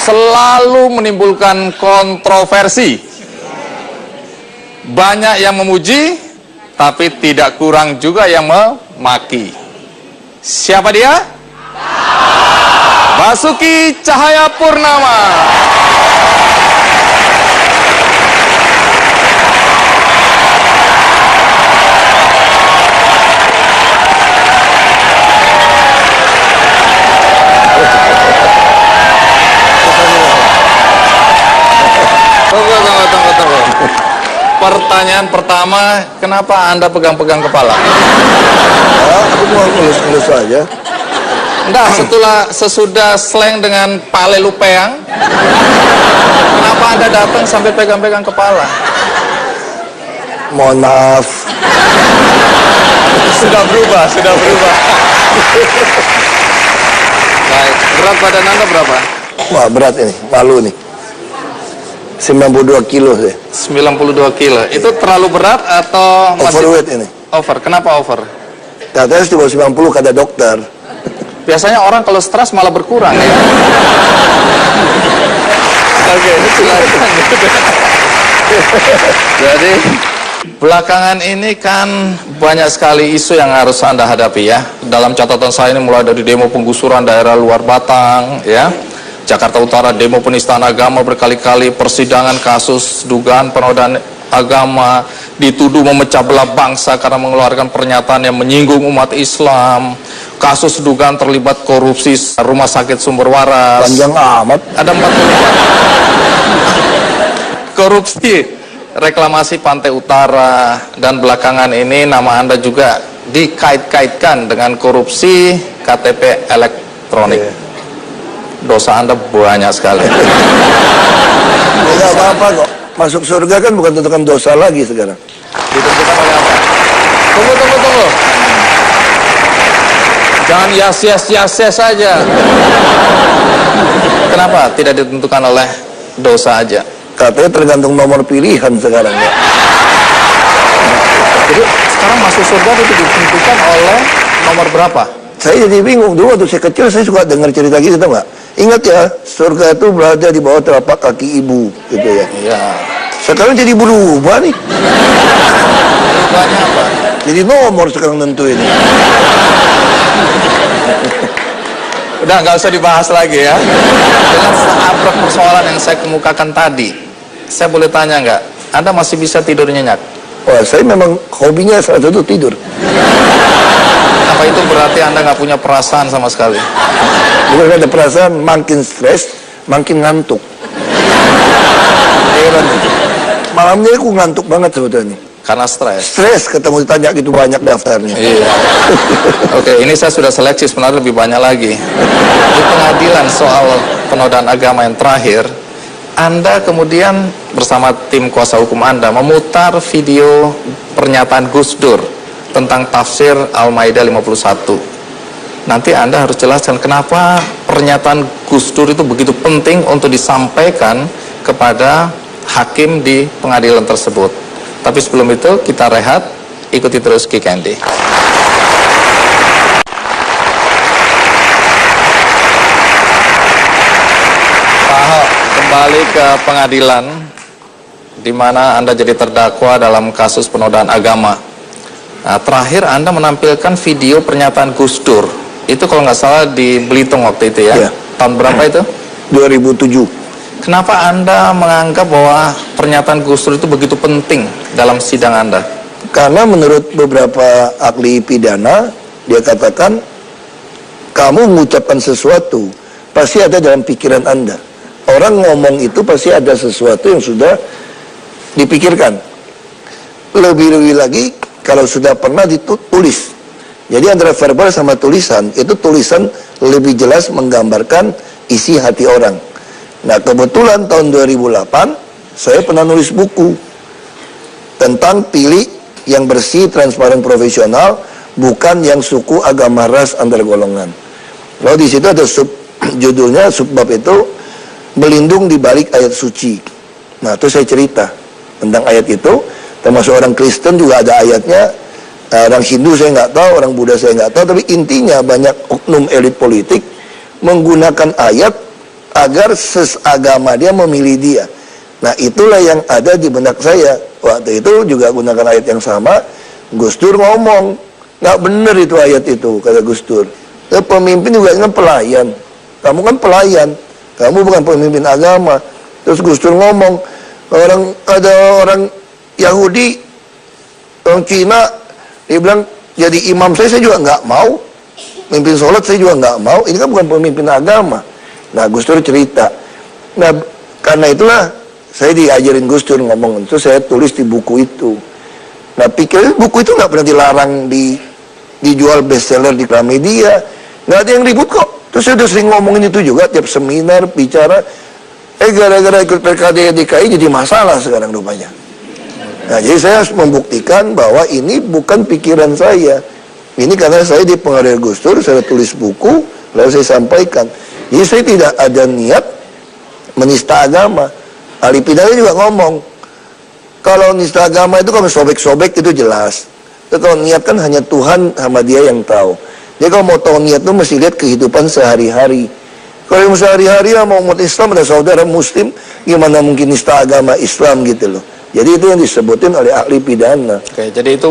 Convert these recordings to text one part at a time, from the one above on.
selalu menimbulkan kontroversi. Banyak yang memuji, tapi tidak kurang juga yang memaki. Siapa dia? Basuki Cahayapurnama. Tunggu. Pertanyaan pertama, kenapa Anda pegang-pegang kepala? Aku mau ngelus-ngelus aja. Enggak, sesudah slang dengan pale lupeang, kenapa Anda datang sampai pegang-pegang kepala? Mohon maaf. Sudah berubah. Baik, berat badan Anda berapa? Wah, berat ini, malu nih. 92 kilo sih. 92 kilo. Itu terlalu berat atau masih Overweight ini. over? Kenapa over? Katanya di bawah 90 kata dokter. Biasanya orang kalau stres malah berkurang ya. Oke, silakan. Jadi belakangan ini kan banyak sekali isu yang harus Anda hadapi ya. Dalam catatan saya ini mulai dari demo penggusuran daerah luar Batang ya, Jakarta Utara, demo penistaan agama berkali-kali, persidangan kasus dugaan penodaan agama, dituduh memecah belah bangsa karena mengeluarkan pernyataan yang menyinggung umat Islam, kasus dugaan terlibat korupsi rumah sakit Sumber Waras. Panjang amat. Ada 44. Korupsi reklamasi Pantai Utara, dan belakangan ini nama Anda juga dikait-kaitkan dengan korupsi KTP elektronik. Dosa Anda banyak sekali. Tidak apa-apa kok. Masuk surga kan bukan tentukan dosa lagi sekarang. Ditentukan oleh apa? Tunggu. Jangan yes saja. Kenapa tidak ditentukan oleh dosa aja? Katanya tergantung nomor pilihan sekarang ya. Jadi sekarang masuk surga itu ditentukan oleh nomor berapa? Saya jadi bingung. Dulu waktu saya kecil saya suka dengar cerita gitu, tahu nggak? Ingat ya, surga itu berada di bawah telapak kaki ibu, gitu ya. Iya. Sekarang jadi berubah nih. Berubahnya apa? Jadi nomor sekarang nentuin. Udah nggak usah dibahas lagi ya. Dengan seabrek persoalan yang saya kemukakan tadi, saya boleh tanya nggak? Anda masih bisa tidur nyenyak? Wah, saya memang hobinya salah satu tidur. Apa itu berarti Anda nggak punya perasaan sama sekali? Bukan ada perasaan, makin stres, makin ngantuk. Heran. Malamnya aku ngantuk banget sebetulnya. Karena stres. Stres ketemu ditanya gitu banyak daftarnya. Iya. Oke, ini saya sudah seleksi, sebenarnya lebih banyak lagi. Di pengadilan soal penodaan agama yang terakhir, Anda kemudian bersama tim kuasa hukum Anda memutar video pernyataan Gus Dur tentang tafsir Al-Maidah 51. Nanti Anda harus jelaskan kenapa pernyataan Gus Dur itu begitu penting untuk disampaikan kepada hakim di pengadilan tersebut. Tapi sebelum itu kita rehat, ikuti terus Ki Candy. Pak Ahok, kembali ke pengadilan di mana Anda jadi terdakwa dalam kasus penodaan agama. Nah, terakhir Anda menampilkan video pernyataan Gus Dur. Itu kalau nggak salah di Belitung waktu itu ya? Iya. Tahun berapa itu? 2007. Kenapa Anda menganggap bahwa pernyataan Gus Dur itu begitu penting dalam sidang Anda? Karena menurut beberapa ahli pidana, dia katakan, kamu mengucapkan sesuatu, pasti ada dalam pikiran Anda. Orang ngomong itu pasti ada sesuatu yang sudah dipikirkan. Lebih-lebih lagi, kalau sudah pernah ditulis. Jadi antara verbal sama tulisan, itu tulisan lebih jelas menggambarkan isi hati orang. Nah, kebetulan tahun 2008, saya pernah nulis buku tentang pilih yang bersih, transparan, profesional, bukan yang suku, agama, ras, antar golongan. Lalu di situ ada judulnya, subbab itu, melindung di balik ayat suci. Nah, itu saya cerita tentang ayat itu, termasuk orang Kristen juga ada ayatnya. Orang Hindu saya nggak tahu, orang Buddha saya nggak tahu, tapi intinya banyak oknum elit politik menggunakan ayat agar sesagama dia memilih dia. Nah, itulah yang ada di benak saya. Waktu itu juga gunakan ayat yang sama. Gus Dur ngomong, nggak bener itu ayat itu, kata Gus Dur. Pemimpin juga kan pelayan. Kamu kan pelayan, kamu bukan pemimpin agama. Terus Gus Dur ngomong, ada orang Yahudi, orang Cina, dia bilang jadi imam saya juga nggak mau, mimpin sholat saya juga nggak mau. Ini kan bukan pemimpin agama. Nah, Gus Dur cerita. Nah, karena itulah saya diajarin Gus Dur ngomong itu, saya tulis di buku itu. Nah, pikir buku itu nggak pernah dilarang dijual bestseller di Gramedia, nggak ada yang ribut kok. Terus saya udah sering ngomongin itu juga tiap seminar bicara. Gara-gara ikut PKD DKI jadi masalah sekarang rupanya. Nah, jadi saya harus membuktikan bahwa ini bukan pikiran saya. Ini karena saya dipengaruhi Gus Dur, saya tulis buku, lalu saya sampaikan. Jadi saya tidak ada niat menista agama. Ahli pidana juga ngomong, kalau nista agama itu kalau sobek-sobek itu jelas. Tapi kalau niat kan hanya Tuhan sama dia yang tahu. Jadi kalau mau tahu niat itu mesti lihat kehidupan sehari-hari. Kalau yang sehari-hari mau umat Islam ada saudara Muslim, gimana mungkin nista agama Islam gitu loh. Jadi itu yang disebutin oleh ahli pidana. Oke, jadi itu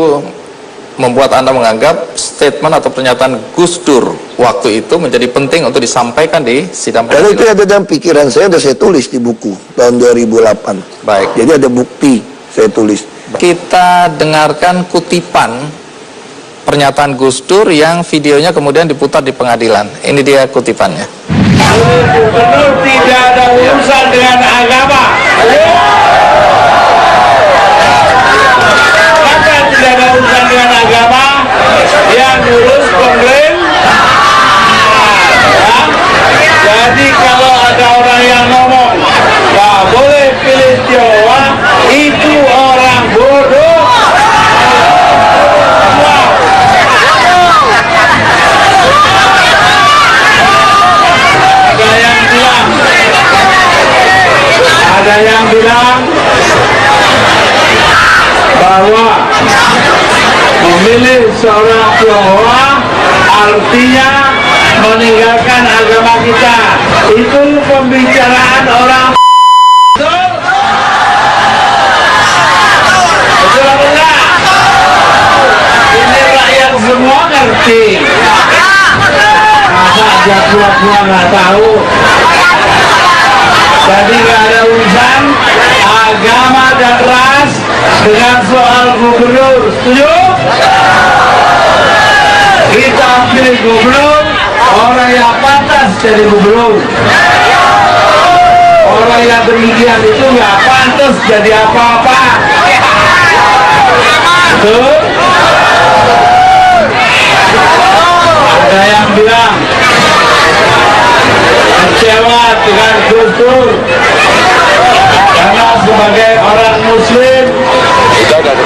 membuat Anda menganggap statement atau pernyataan Gus Dur waktu itu menjadi penting untuk disampaikan di sidang Karena pengadilan. itu ada dalam pikiran saya, sudah saya tulis di buku tahun 2008. Baik. Jadi ada bukti saya tulis. Kita dengarkan kutipan pernyataan Gus Dur yang videonya kemudian diputar di pengadilan. Ini dia kutipannya. Gubernur tidak ada urusan dengan agama. Maka tidak ada urusan dengan agama, yang ngurus pemerintah. Ya. Jadi kalau ada orang yang ngomong nggak boleh pilih Jawa, itu orang bodoh. Ada yang bilang bahwa memilih seorang Tionghoa artinya meninggalkan agama kita. Itu pembicaraan orang betul? Betul apa enggak? Ini rakyat semua ngerti. Masa aja tua-tua nggak tahu. Jadi nggak ada urusan agama dan ras dengan soal gubernur. Setuju? Kita pilih gubernur orang yang pantas jadi gubernur. Orang yang demikian itu nggak pantas jadi apa-apa. Betul? Ada yang bilang kecewa dengan Gus Dur karena sebagai orang Muslim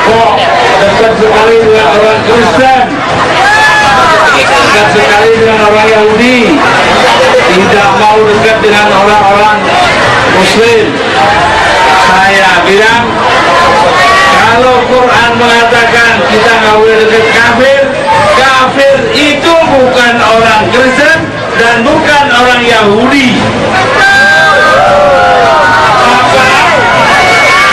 kok dekat sekali dengan orang Kristen, dekat sekali dengan orang Yahudi, tidak mau dekat dengan orang-orang Muslim. Saya bilang, kalau Quran mengatakan kita nggak boleh dekat kafir, kafir itu bukan orang Kristen dan bukan orang Yahudi. Maka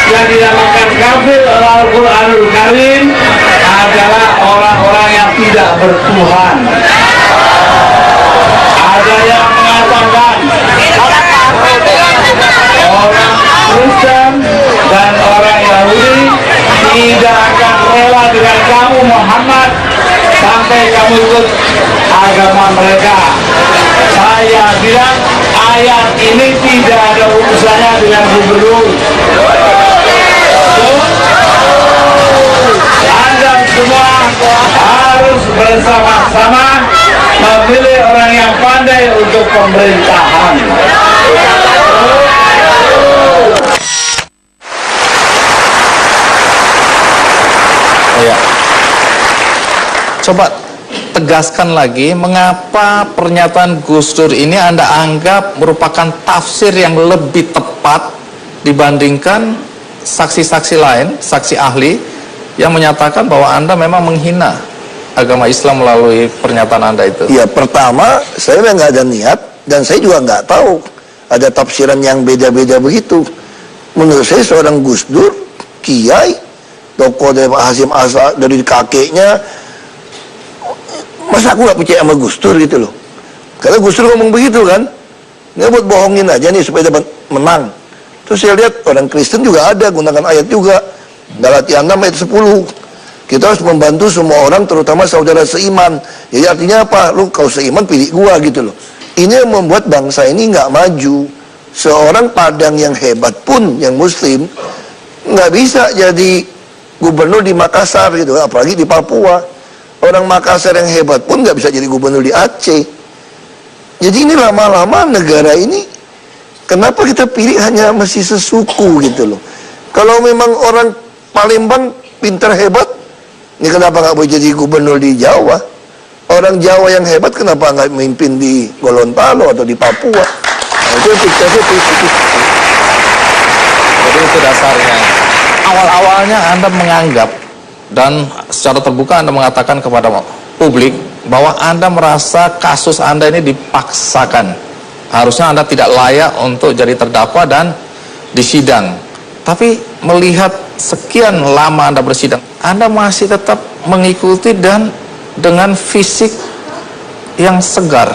yang dinamakan kafir oleh Al-Quranul Karim adalah orang-orang yang tidak bertuhan. Ada yang mengatakan orang Kristen dan orang Yahudi tidak akan rela dengan kamu Muhammad sampai kamu ikut agama mereka. Saya bilang ayat ini tidak ada urusannya dengan gubernur. Anda semua harus bersama-sama memilih orang yang pandai untuk pemerintahan. Ya. Coba tegaskan lagi, mengapa pernyataan Gus Dur ini Anda anggap merupakan tafsir yang lebih tepat dibandingkan saksi-saksi lain, saksi ahli yang menyatakan bahwa Anda memang menghina agama Islam melalui pernyataan Anda itu? Ya, pertama saya nggak ada niat dan saya juga nggak tahu ada tafsiran yang beda-beda begitu. Menurut saya seorang Gus Dur, kiai, tokoh dari Pak Hasyim Asar, dari kakeknya, masa aku gak percaya sama Gus Dur gitu loh. Karena Gus Dur ngomong begitu kan, nggak buat bohongin aja nih supaya dapat menang. Terus saya lihat orang Kristen juga ada gunakan ayat juga. Galatia 6 ayat 10. Kita harus membantu semua orang, terutama saudara seiman. Jadi artinya apa? Lu kau seiman pilih gua gitu loh. Ini yang membuat bangsa ini nggak maju. Seorang Padang yang hebat pun, yang Muslim, nggak bisa jadi gubernur di Makassar gitu, apalagi di Papua. Orang Makassar yang hebat pun nggak bisa jadi gubernur di Aceh. Jadi ini lama-lama negara ini, kenapa kita pilih hanya masih sesuku gitu loh. Kalau memang orang Palembang pintar hebat, ini kenapa nggak boleh jadi gubernur di Jawa? Orang Jawa yang hebat kenapa nggak memimpin di Gorontalo atau di Papua? Nah, itu pikirnya itu. Jadi itu dasarnya. Awal-awalnya Anda menganggap dan secara terbuka Anda mengatakan kepada publik bahwa Anda merasa kasus Anda ini dipaksakan. Harusnya Anda tidak layak untuk jadi terdakwa dan disidang. Tapi melihat sekian lama Anda bersidang, Anda masih tetap mengikuti dan dengan fisik yang segar.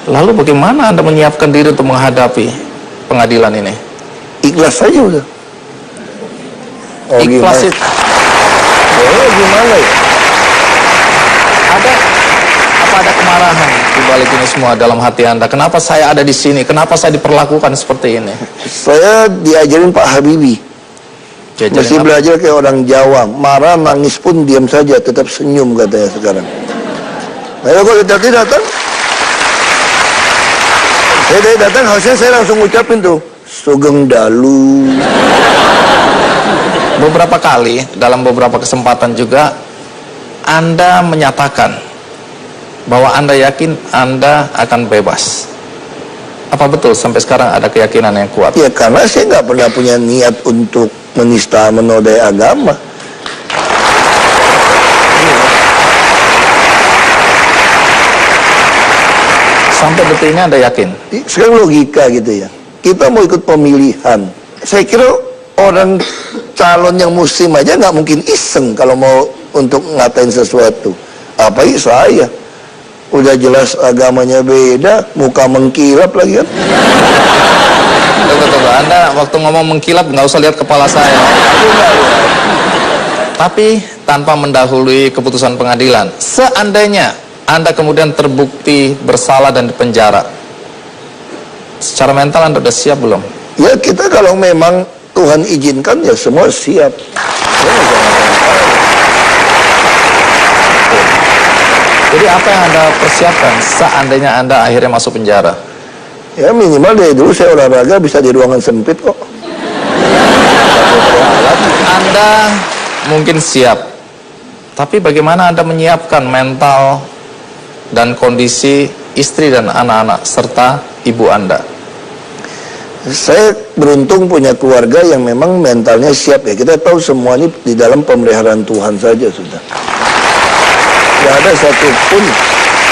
Lalu bagaimana Anda menyiapkan diri untuk menghadapi pengadilan ini? Ikhlas saja udah. Oh, Ikhlas gimana? itu. Gimana ya? Apa ada kemarahan di balik ini semua dalam hati Anda? Kenapa saya ada di sini? Kenapa saya diperlakukan seperti ini? Saya diajarin Pak Habibie. Mesti belajar kayak orang Jawa. Marah, nangis pun diam saja, tetap senyum katanya sekarang. Nah, kalau tadi datang, saya datang, harusnya saya langsung ucapin tuh, Sugeng Dalu. Beberapa kali, dalam beberapa kesempatan juga, Anda menyatakan bahwa Anda yakin Anda akan bebas. Apa betul sampai sekarang ada keyakinan yang kuat? Ya karena saya nggak pernah punya niat untuk menista menodai agama. Sampai detik ini Anda yakin? Sekarang logika gitu ya. Kita mau ikut pemilihan. Saya kira orang calon yang muslim aja nggak mungkin iseng kalau mau untuk ngatain sesuatu. Apalagi saya. Udah jelas agamanya beda, muka mengkilap lagi kan. Tunggu, Anda waktu ngomong mengkilap nggak usah lihat kepala saya. Tapi tanpa mendahului keputusan pengadilan, seandainya Anda kemudian terbukti bersalah dan dipenjara, secara mental Anda sudah siap belum? Ya kita kalau memang Tuhan izinkan ya semua siap. Jadi apa yang Anda persiapkan seandainya Anda akhirnya masuk penjara? Ya minimal dari dulu saya olahraga bisa di ruangan sempit kok. Anda mungkin siap, tapi bagaimana Anda menyiapkan mental dan kondisi istri dan anak-anak serta ibu Anda? Saya beruntung punya keluarga yang memang mentalnya siap ya. Kita tahu semua ini di dalam pemeliharaan Tuhan saja sudah. Tidak ada satupun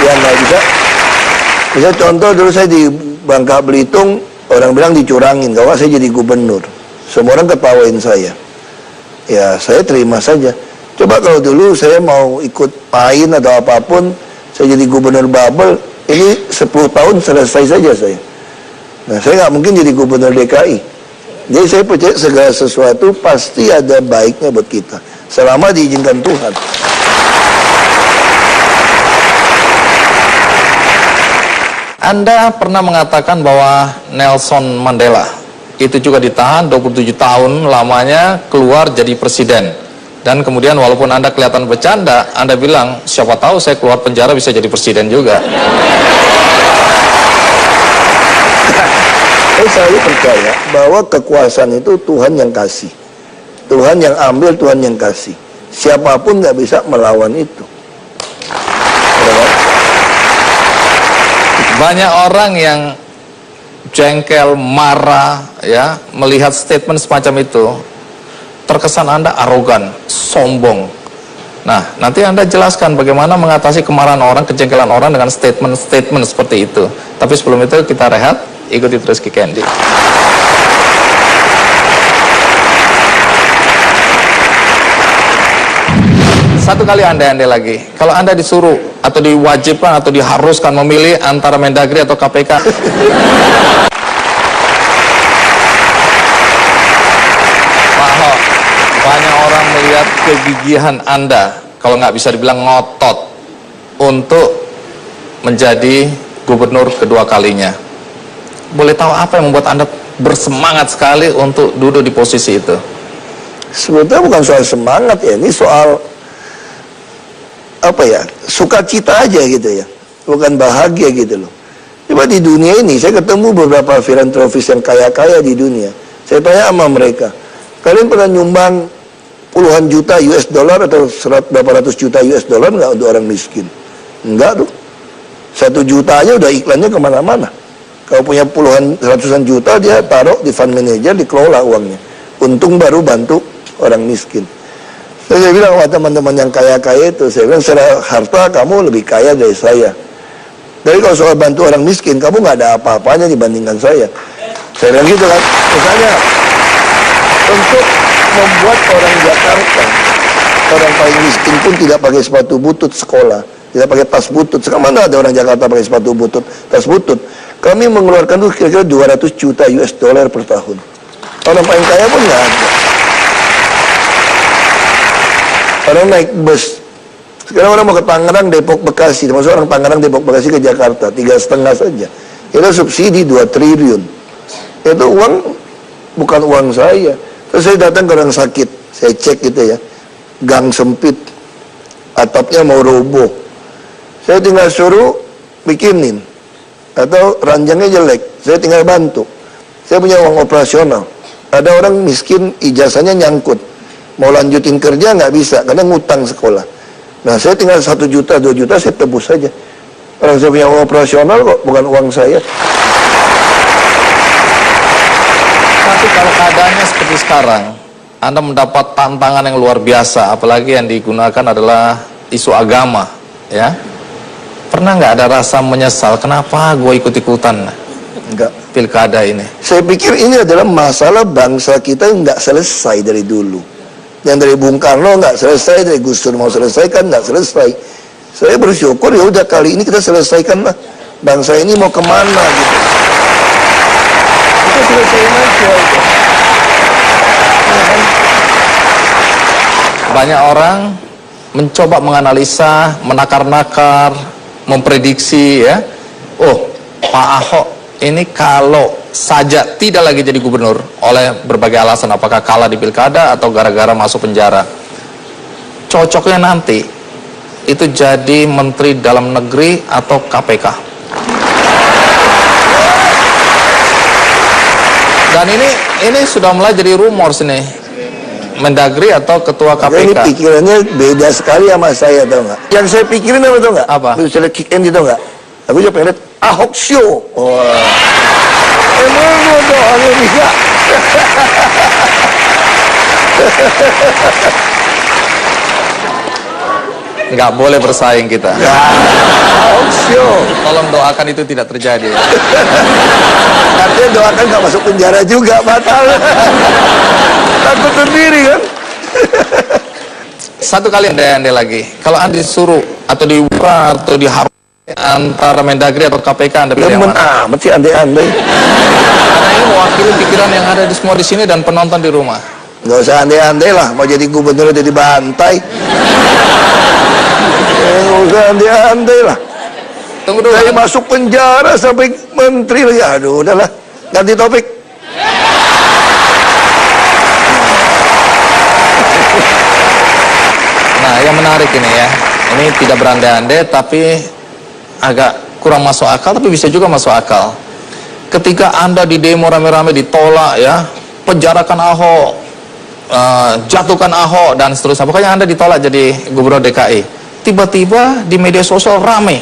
yang nggak bisa. Bisa contoh dulu saya di Bangka Belitung, orang bilang dicurangin, kalau saya jadi gubernur. Semua orang ketawain saya. Ya saya terima saja. Coba kalau dulu saya mau ikut main atau apapun, saya jadi gubernur Babel, ini 10 tahun selesai saja saya. Nah saya nggak mungkin jadi gubernur DKI. Jadi saya percaya segala sesuatu pasti ada baiknya buat kita, selama diizinkan Tuhan. Anda pernah mengatakan bahwa Nelson Mandela itu juga ditahan 27 tahun lamanya, keluar jadi presiden. Dan kemudian walaupun Anda kelihatan bercanda, Anda bilang, siapa tahu saya keluar penjara bisa jadi presiden juga. Saya selalu percaya bahwa kekuasaan itu Tuhan yang kasih. Tuhan yang ambil, Tuhan yang kasih. Siapapun nggak bisa melawan itu. Banyak orang yang jengkel, marah, ya, melihat statement semacam itu, terkesan Anda arogan, sombong. Nah, nanti Anda jelaskan bagaimana mengatasi kemarahan orang, kejengkelan orang dengan statement-statement seperti itu. Tapi sebelum itu kita rehat. ikuti terus Kick Andy. Satu kali andai-andai lagi, kalau Anda disuruh atau diwajibkan atau diharuskan memilih antara Mendagri atau KPK, Pak Ahok, banyak orang melihat kegigihan Anda, kalau nggak bisa dibilang ngotot, untuk menjadi gubernur kedua kalinya. Boleh tahu apa yang membuat Anda bersemangat sekali untuk duduk di posisi itu? Sebetulnya bukan soal semangat ya, ini soal apa ya, sukacita aja gitu ya, bukan bahagia gitu loh. Coba di dunia ini saya ketemu beberapa filantropis yang kaya-kaya di dunia. Saya tanya sama mereka, kalian pernah nyumbang puluhan juta US dollar atau berapa ratus juta US dollar nggak untuk orang miskin? Enggak tuh. 1 juta aja udah iklannya kemana-mana. Kalau punya puluhan ratusan juta, dia taruh di fund manager, dikelola uangnya. Untung baru bantu orang miskin. Saya bilang sama teman-teman yang kaya-kaya itu, saya bilang secara harta kamu lebih kaya dari saya. Jadi kalau soal bantu orang miskin, kamu nggak ada apa-apanya dibandingkan saya. Saya bilang gitu kan. Misalnya, untuk membuat orang Jakarta, orang paling miskin pun tidak pakai sepatu butut sekolah, tidak pakai tas butut. Sekarang mana ada orang Jakarta pakai sepatu butut, tas butut? Kami mengeluarkan tuh kira-kira 200 juta US dollar per tahun. Orang paling kaya pun nggak ada. Orang naik bus. Sekarang orang mau ke Tangerang, Depok, Bekasi. Termasuk orang Tangerang, Depok, Bekasi ke Jakarta. 3,5 saja. Itu subsidi 2 triliun. Itu uang, bukan uang saya. Terus saya datang ke orang sakit. Saya cek gitu ya. Gang sempit. Atapnya mau roboh. Saya tinggal suruh bikinin. Atau ranjangnya jelek. Saya tinggal bantu. Saya punya uang operasional. Ada orang miskin, ijazahnya nyangkut. Mau lanjutin kerja nggak bisa, karena ngutang sekolah. Nah, saya tinggal 1 juta, 2 juta, saya tebus saja. Orang saya punya uang operasional kok, bukan uang saya. Tapi kalau keadaannya seperti sekarang, Anda mendapat tantangan yang luar biasa, apalagi yang digunakan adalah isu agama, ya. Pernah nggak ada rasa menyesal, kenapa gue ikut-ikutan Enggak. pilkada ini? Saya pikir ini adalah masalah bangsa kita yang nggak selesai dari dulu. Yang dari Bung Karno nggak selesai, dari Gus Dur mau selesaikan nggak selesai. Saya bersyukur ya udah kali ini kita selesaikan lah. Bangsa ini mau kemana gitu. Kita selesaikan aja. Banyak orang mencoba menganalisa, menakar-nakar, memprediksi ya. Oh, Pak Ahok ini kalau saja tidak lagi jadi gubernur oleh berbagai alasan, apakah kalah di pilkada atau gara-gara masuk penjara, cocoknya nanti itu jadi menteri dalam negeri atau KPK. Dan ini sudah mulai jadi rumor sini, Mendagri atau ketua KPK. Ini pikirannya beda sekali sama saya, tau nggak? Yang saya pikirin apa tau nggak? Apa? Saya Kick Andy tau nggak? Aku juga pengen lihat Ahok Show. Wah. Emang gue doanya bisa. Nggak boleh bersaing kita. Ahok Show. Tolong doakan itu tidak terjadi. Artinya doakan nggak masuk penjara juga, batal. Takut sendiri kan. Satu kali andai-andai lagi, kalau Anda disuruh atau dibuka atau diharuskan antara Mendagri atau KPK, Anda pilih yang mana? Amat sih andai-andai. Karena ini mewakili pikiran yang ada di semua di sini dan penonton di rumah. Nggak usah andai-andai lah, mau jadi gubernur jadi bantai. Nggak usah andai-andai lah. Tunggu dulu. Dari masuk penjara sampai menteri lagi. Aduh, udahlah. Ganti topik. Nah, yang menarik ini ya, ini tidak berandai-andai tapi agak kurang masuk akal, tapi bisa juga masuk akal. Ketika Anda di demo rame-rame ditolak ya, penjarakan Ahok, jatuhkan Ahok dan seterusnya, pokoknya Anda ditolak jadi gubernur DKI. Tiba-tiba di media sosial rame,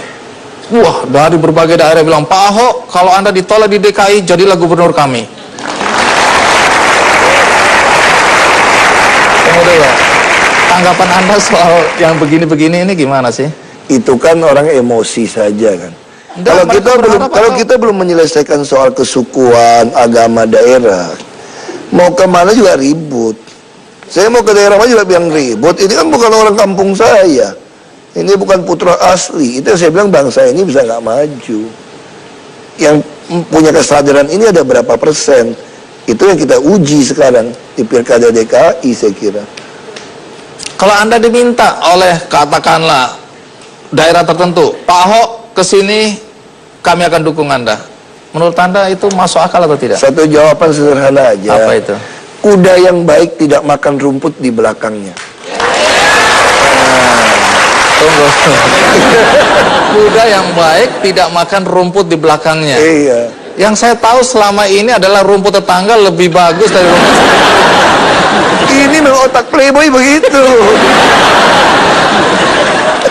wah, dari berbagai daerah bilang, Pak Ahok, kalau Anda ditolak di DKI, jadilah gubernur kami. Kemudian, tanggapan Anda soal yang begini-begini ini gimana sih? Itu kan orang emosi saja kan. Kalau kita belum menyelesaikan soal kesukuan, agama daerah, mau kemana juga ribut. Saya mau ke daerah mana juga bilang ribut. Ini kan bukan orang kampung saya. Ini bukan putra asli. Itu yang saya bilang bangsa ini bisa nggak maju. Yang punya kesadaran ini ada berapa persen? Itu yang kita uji sekarang di Pilkada DKI, saya kira. Kalau Anda diminta oleh katakanlah daerah tertentu, Pak Ahok kesini, kami akan dukung Anda. Menurut Anda itu masuk akal atau tidak? Satu jawaban sederhana aja. Apa itu? Kuda yang baik tidak makan rumput di belakangnya. Tunggu. Kuda yang baik tidak makan rumput di belakangnya. Iya. Yang saya tahu selama ini adalah rumput tetangga lebih bagus dari rumput. Ini memang otak playboy begitu.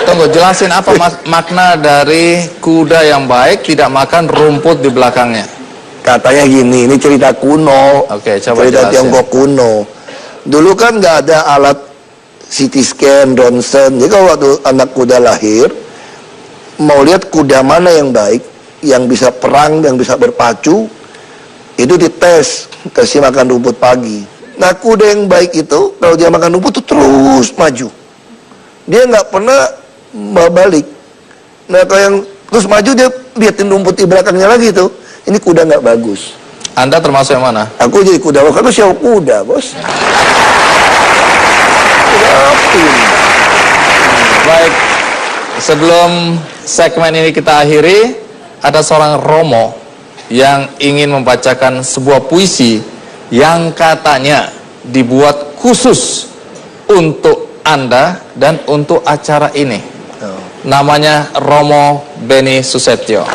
Tunggu, jelasin apa makna dari kuda yang baik tidak makan rumput di belakangnya. Katanya gini, ini cerita kuno. Oke, coba cerita jelasin. Tiongkok kuno. Dulu kan nggak ada alat CT scan, ronsen. Jadi kalau waktu anak kuda lahir, mau lihat kuda mana yang baik, yang bisa perang, yang bisa berpacu, itu dites, kasih makan rumput pagi. Nah, kuda yang baik itu, kalau dia makan rumput itu terus maju. Dia nggak pernah balik. Nah, kalau yang terus maju, dia liatin rumput di belakangnya lagi tuh. Ini kuda nggak bagus. Anda termasuk yang mana? Aku jadi kuda, aku siapa kuda, bos. Baik, sebelum segmen ini kita akhiri, ada seorang Romo yang ingin membacakan sebuah puisi yang katanya dibuat khusus untuk Anda dan untuk acara ini. Namanya Romo Beni Susetio.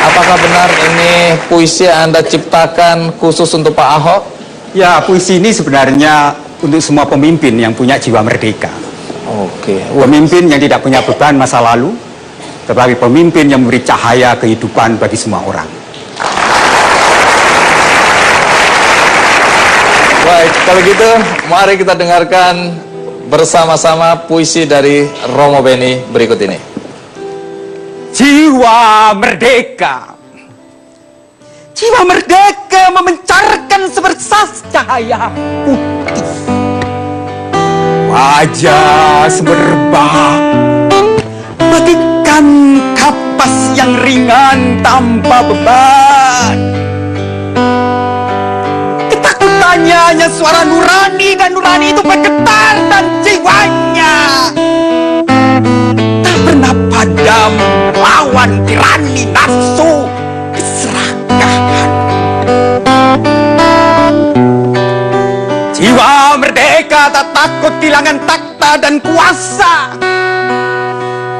Apakah benar ini puisi yang Anda ciptakan khusus untuk Pak Ahok? Ya, puisi ini sebenarnya untuk semua pemimpin yang punya jiwa merdeka. Oke. Pemimpin yang tidak punya beban masa lalu, tetapi pemimpin yang memberi cahaya kehidupan bagi semua orang. Baik, kalau gitu mari kita dengarkan bersama-sama puisi dari Romo Beni berikut ini. Jiwa merdeka. Jiwa merdeka memancarkan sebersas cahaya putih. Wajah semerbak bagaikan kapas yang ringan tanpa beban. Ketakutannya hanya suara nurani, dan nurani itu bergetar dan jiwanya tak pernah padam lawan tirani nafsu keserakahan. Jiwa merdeka tak takut kehilangan takhta dan kuasa,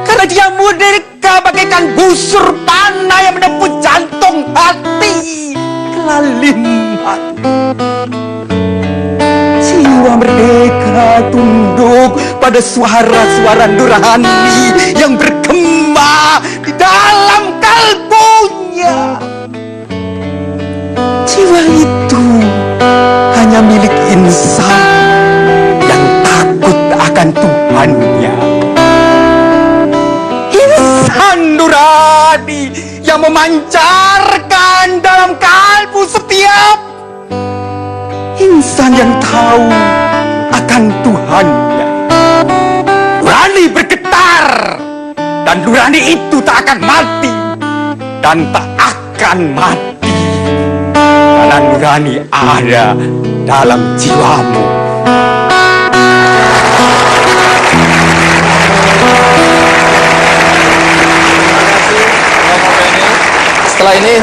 karena dia merdeka bagaikan busur panah yang menembus jantung hati kelaliman. Jiwa merdeka tunduk pada suara-suara nurani yang bergema di dalam kalbunya. Jiwa itu hanya milik insan yang takut akan Tuhannya. Insan nurani yang memancarkan dalam kalbu setiap insan yang tahu akan Tuhannya. Nurani bergetar, dan nurani itu tak akan mati dan tak akan mati, karena nurani ada dalam jiwamu. Setelah ini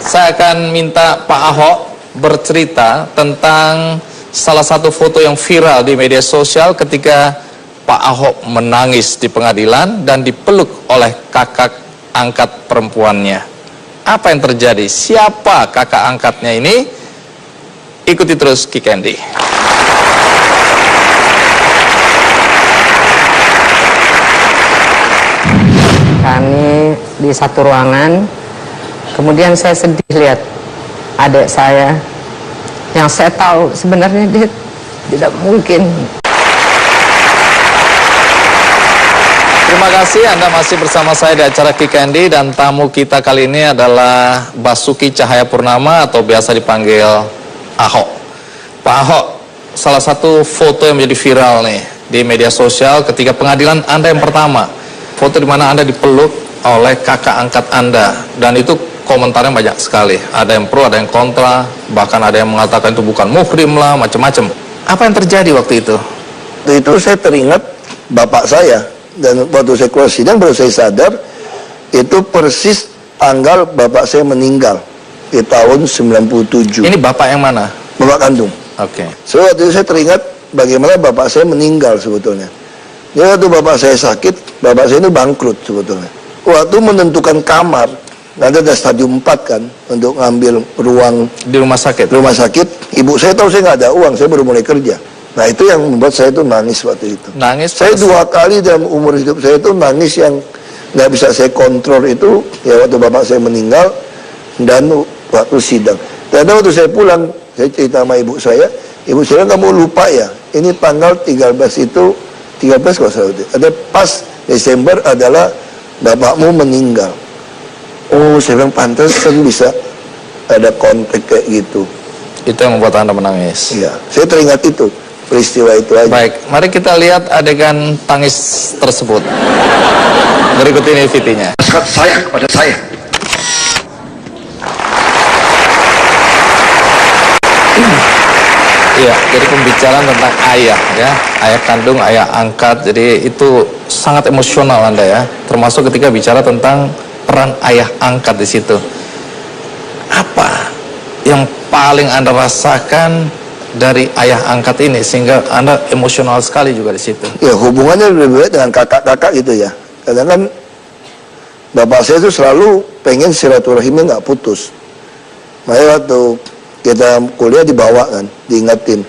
saya akan minta Pak Ahok bercerita tentang salah satu foto yang viral di media sosial ketika Pak Ahok menangis di pengadilan dan dipeluk oleh kakak angkat perempuannya. Apa yang terjadi? Siapa kakak angkatnya ini? Ikuti terus Kick Andy. Kami di satu ruangan, kemudian saya sedih lihat adik saya yang saya tahu sebenarnya dia tidak mungkin Terima kasih Anda masih bersama saya di acara Kick Andy, dan tamu kita kali ini adalah Basuki Cahayapurnama atau biasa dipanggil Ahok. Pak Ahok, salah satu foto yang menjadi viral nih di media sosial ketika pengadilan Anda yang pertama. Foto di mana Anda dipeluk oleh kakak angkat Anda, dan itu komentarnya banyak sekali. Ada yang pro, ada yang kontra, bahkan ada yang mengatakan itu bukan muhrim lah, macam-macam. Apa yang terjadi waktu itu? Waktu itu saya teringat bapak saya, dan waktu saya keluar sidang baru saya sadar itu persis tanggal bapak saya meninggal di tahun 97. Ini bapak yang mana? Bapak kandung. Oke. So waktu itu saya teringat bagaimana bapak saya meninggal sebetulnya. Ya, waktu bapak saya sakit, bapak saya itu bangkrut sebetulnya. Waktu menentukan kamar, nanti ada stadium 4 kan, untuk ngambil ruang Di rumah sakit? rumah sakit. Ibu saya tahu saya nggak ada uang, saya baru mulai kerja. Nah itu yang membuat saya itu nangis waktu itu. Nangis? Saya 2 kali dalam umur hidup saya itu nangis yang nggak bisa saya kontrol itu, ya waktu bapak saya meninggal dan waktu sidang. Dan waktu saya pulang, saya cerita sama ibu saya bilang, kamu lupa ya, ini tanggal 13 itu, 13 kalau salah itu, ada pas Desember adalah bapakmu meninggal. Oh, saya bilang pantesan bisa ada kontak kayak gitu. Itu yang membuat Anda menangis? Iya, saya teringat itu, peristiwa itu aja. Baik, mari kita lihat adegan tangis tersebut. Berikut ini VT-nya. Sayang kepada saya. Iya, jadi pembicaraan tentang ayah ya, ayah kandung, ayah angkat. Jadi itu sangat emosional Anda ya, termasuk ketika bicara tentang peran ayah angkat di situ. Apa yang paling Anda rasakan dari ayah angkat ini sehingga Anda emosional sekali juga di situ? Ya, hubungannya lebih baik dengan kakak-kakak gitu ya. Kadang kan bapak saya itu selalu pengen silaturahimnya nggak putus. Makanya waktu kita kuliah dibawa kan, diingetin.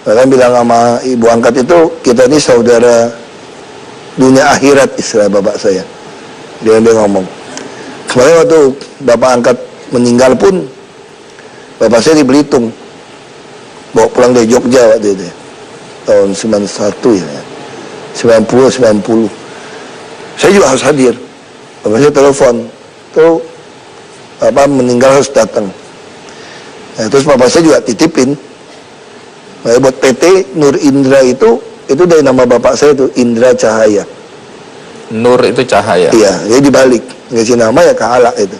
Bahkan bilang sama ibu angkat itu, kita ini saudara dunia akhirat, istilah bapak saya. Dia ngomong. Kemarin waktu bapak angkat meninggal pun, bapak saya di Belitung, bawa pulang dari Jogja waktu itu, tahun 91 ya, 90. Saya juga harus hadir. Bapak saya telepon, tuh bapak meninggal harus datang. Nah, terus bapak saya juga titipin, buat PT Nur Indra itu dari nama bapak saya itu Indra Cahaya. Nur itu cahaya. Iya, jadi dibalik, ngasih nama ya Kaala itu.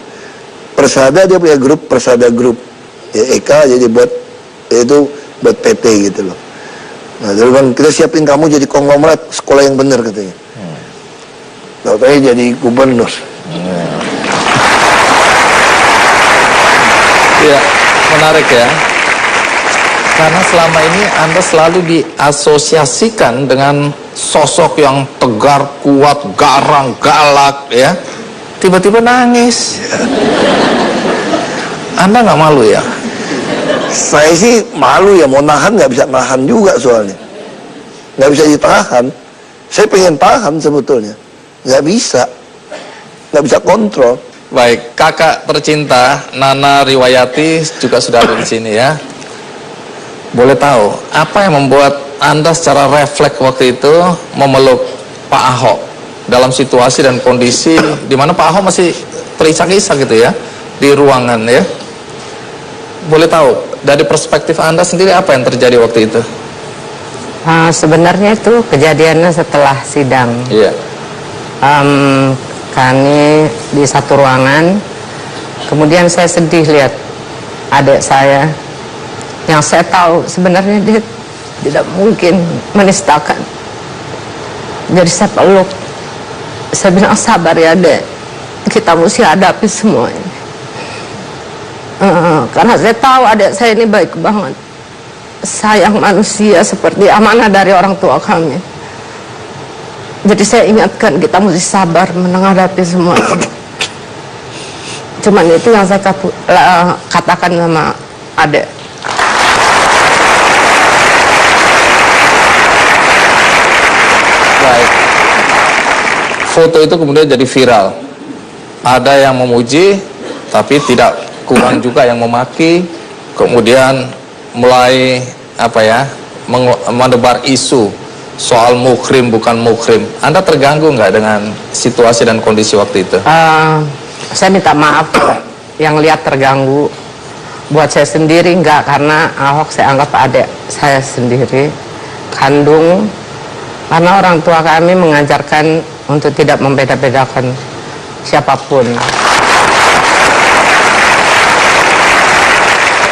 Persada dia punya grup, Persada Grup. Ya Eka jadi buat buat PT gitu loh. Nah, terus bang, kita siapin kamu jadi konglomerat sekolah yang benar katanya. Dokternya jadi gubernur. Iya, menarik ya. Karena selama ini Anda selalu diasosiasikan dengan sosok yang tegar, kuat, garang, galak ya. Tiba-tiba nangis. Anda nggak malu ya? Saya sih malu ya, mau nahan nggak bisa nahan juga soalnya. Nggak bisa ditahan. Saya pengen tahan sebetulnya. Nggak bisa kontrol. Baik, kakak tercinta Nana Riwayati juga sudah ada di sini ya. Boleh tahu apa yang membuat Anda secara refleks waktu itu memeluk Pak Ahok dalam situasi dan kondisi di mana Pak Ahok masih terisak-isak gitu ya di ruangan ya. Boleh tahu dari perspektif Anda sendiri apa yang terjadi waktu itu? Sebenarnya itu kejadiannya setelah sidang. Iya. Kami di satu ruangan, kemudian saya sedih lihat adik saya yang saya tahu sebenarnya dia tidak mungkin menistakan. Jadi saya peluk, saya bilang sabar ya dek, kita mesti hadapi semua ini. Karena saya tahu adik saya ini baik banget, sayang manusia seperti amanah dari orang tua kami. Jadi saya ingatkan kita mesti sabar menghadapi semua ini. Cuman itu yang saya katakan sama adik. Baik. Foto itu kemudian jadi viral. Ada yang memuji, tapi tidak kurang juga yang memaki. Kemudian mulai menebar isu soal mukrim bukan mukrim. Anda terganggu nggak dengan situasi dan kondisi waktu itu? Saya minta maaf yang lihat terganggu. Buat saya sendiri enggak, karena Ahok saya anggap adik saya sendiri kandung, karena orang tua kami mengajarkan untuk tidak membeda-bedakan siapapun.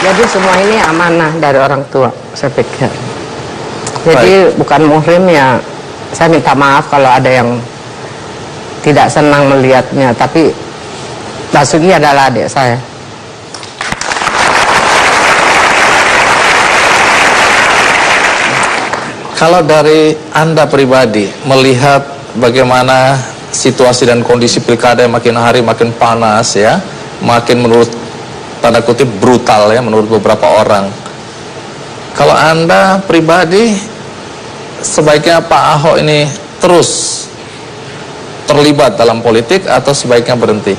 Jadi semua ini amanah dari orang tua, saya pikir. Jadi bukan muhrim ya, saya minta maaf kalau ada yang tidak senang melihatnya, tapi Basuki adalah adik saya. Kalau dari Anda pribadi melihat bagaimana situasi dan kondisi pilkada yang makin hari makin panas ya, makin menurut tanda kutip brutal ya menurut beberapa orang. Kalau Anda pribadi sebaiknya Pak Ahok ini terus terlibat dalam politik atau sebaiknya berhenti?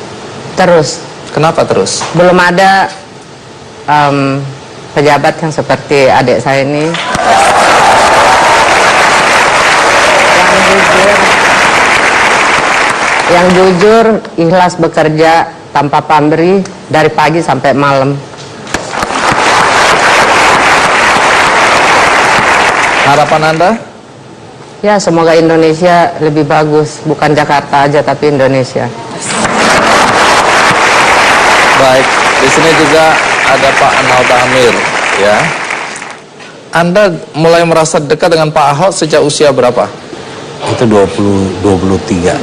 Terus. Kenapa terus? Belum ada pejabat yang seperti adik saya ini yang jujur, ikhlas bekerja tanpa pamrih dari pagi sampai malam. Harapan Anda? Ya, semoga Indonesia lebih bagus, bukan Jakarta aja tapi Indonesia. Baik, di sini juga ada Pak Anaut Amir, ya. Anda mulai merasa dekat dengan Pak Ahok sejak usia berapa? Itu 23.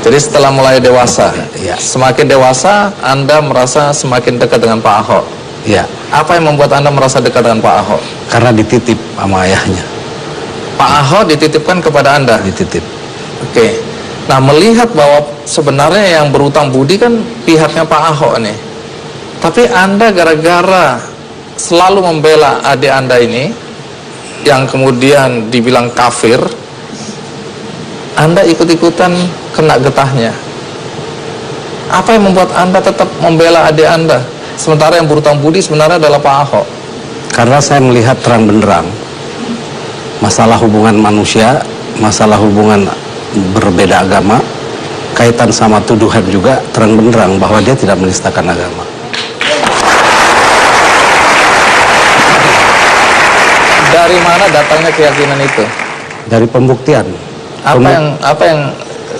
Jadi setelah mulai dewasa, Ya. semakin dewasa Anda merasa semakin dekat dengan Pak Ahok. Ya, Apa yang membuat Anda merasa dekat dengan Pak Ahok? karena dititip sama ayahnya. Pak Ahok dititipkan kepada Anda? Dititip. Oke. Nah, melihat bahwa sebenarnya yang berutang budi kan pihaknya Pak Ahok nih. Tapi Anda gara-gara selalu membela adik Anda ini, yang kemudian dibilang kafir, Anda ikut-ikutan kena getahnya. Apa yang membuat Anda tetap membela adik Anda? Sementara yang berutang budi sebenarnya adalah Pak Ahok. Karena saya melihat terang benderang masalah hubungan manusia, masalah hubungan berbeda agama, kaitan sama tuduhan juga terang benderang bahwa dia tidak menistakan agama. Dari mana datangnya keyakinan itu? Dari pembuktian. Apa yang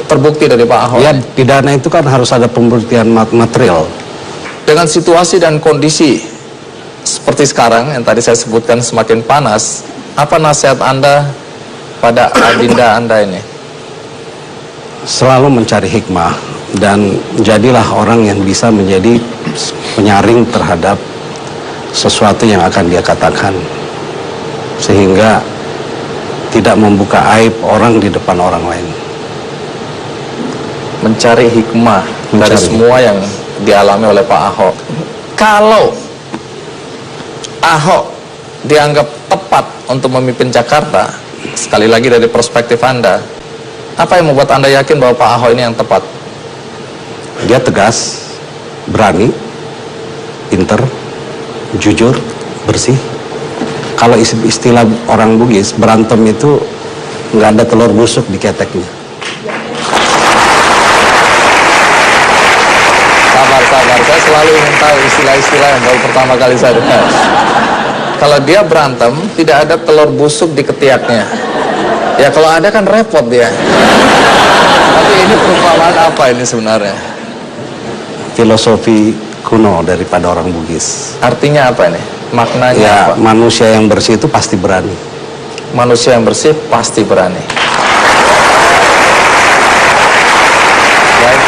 terbukti dari Pak Ahok? Ya, pidana itu kan harus ada pembuktian material. Dengan situasi dan kondisi seperti sekarang yang tadi saya sebutkan semakin panas, apa nasihat Anda pada adinda Anda ini? Selalu mencari hikmah dan jadilah orang yang bisa menjadi penyaring terhadap sesuatu yang akan dia katakan, sehingga tidak membuka aib orang di depan orang lain. Mencari hikmah dari semua yang dialami oleh Pak Ahok. Kalau Ahok dianggap tepat untuk memimpin Jakarta, sekali lagi dari perspektif Anda, apa yang membuat Anda yakin bahwa Pak Ahok ini yang tepat? Dia tegas, berani, pinter, jujur, bersih. Kalau istilah orang Bugis, berantem itu nggak ada telur busuk di keteknya. Sabar, saya selalu ingin tahu istilah-istilah yang baru pertama kali saya dengar. Kalau dia berantem, tidak ada telur busuk di ketiaknya. Ya kalau ada kan repot dia. Tapi ini perumpamaan apa ini sebenarnya? Filosofi kuno daripada orang Bugis. Artinya apa ini? Maknanya Ya, apa? manusia yang bersih itu pasti berani. Manusia yang bersih pasti berani. Baik,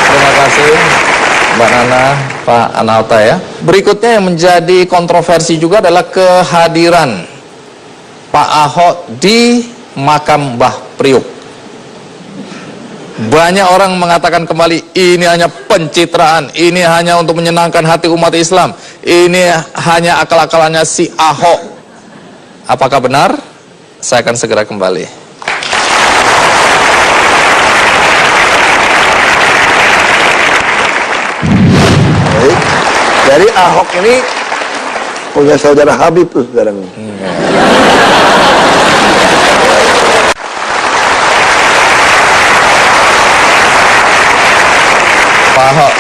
terima kasih Mbak Nana, Pak Anauta ya. Berikutnya yang menjadi kontroversi juga adalah kehadiran Pak Ahok di makam Mbah Priuk. Banyak orang mengatakan kembali, ini hanya pencitraan, ini hanya untuk menyenangkan hati umat Islam, ini hanya akal-akalannya si Ahok. Apakah benar? Saya akan segera kembali. Baik. Dari Ahok ini punya saudara Habib tuh sekarang. Pak Ahok,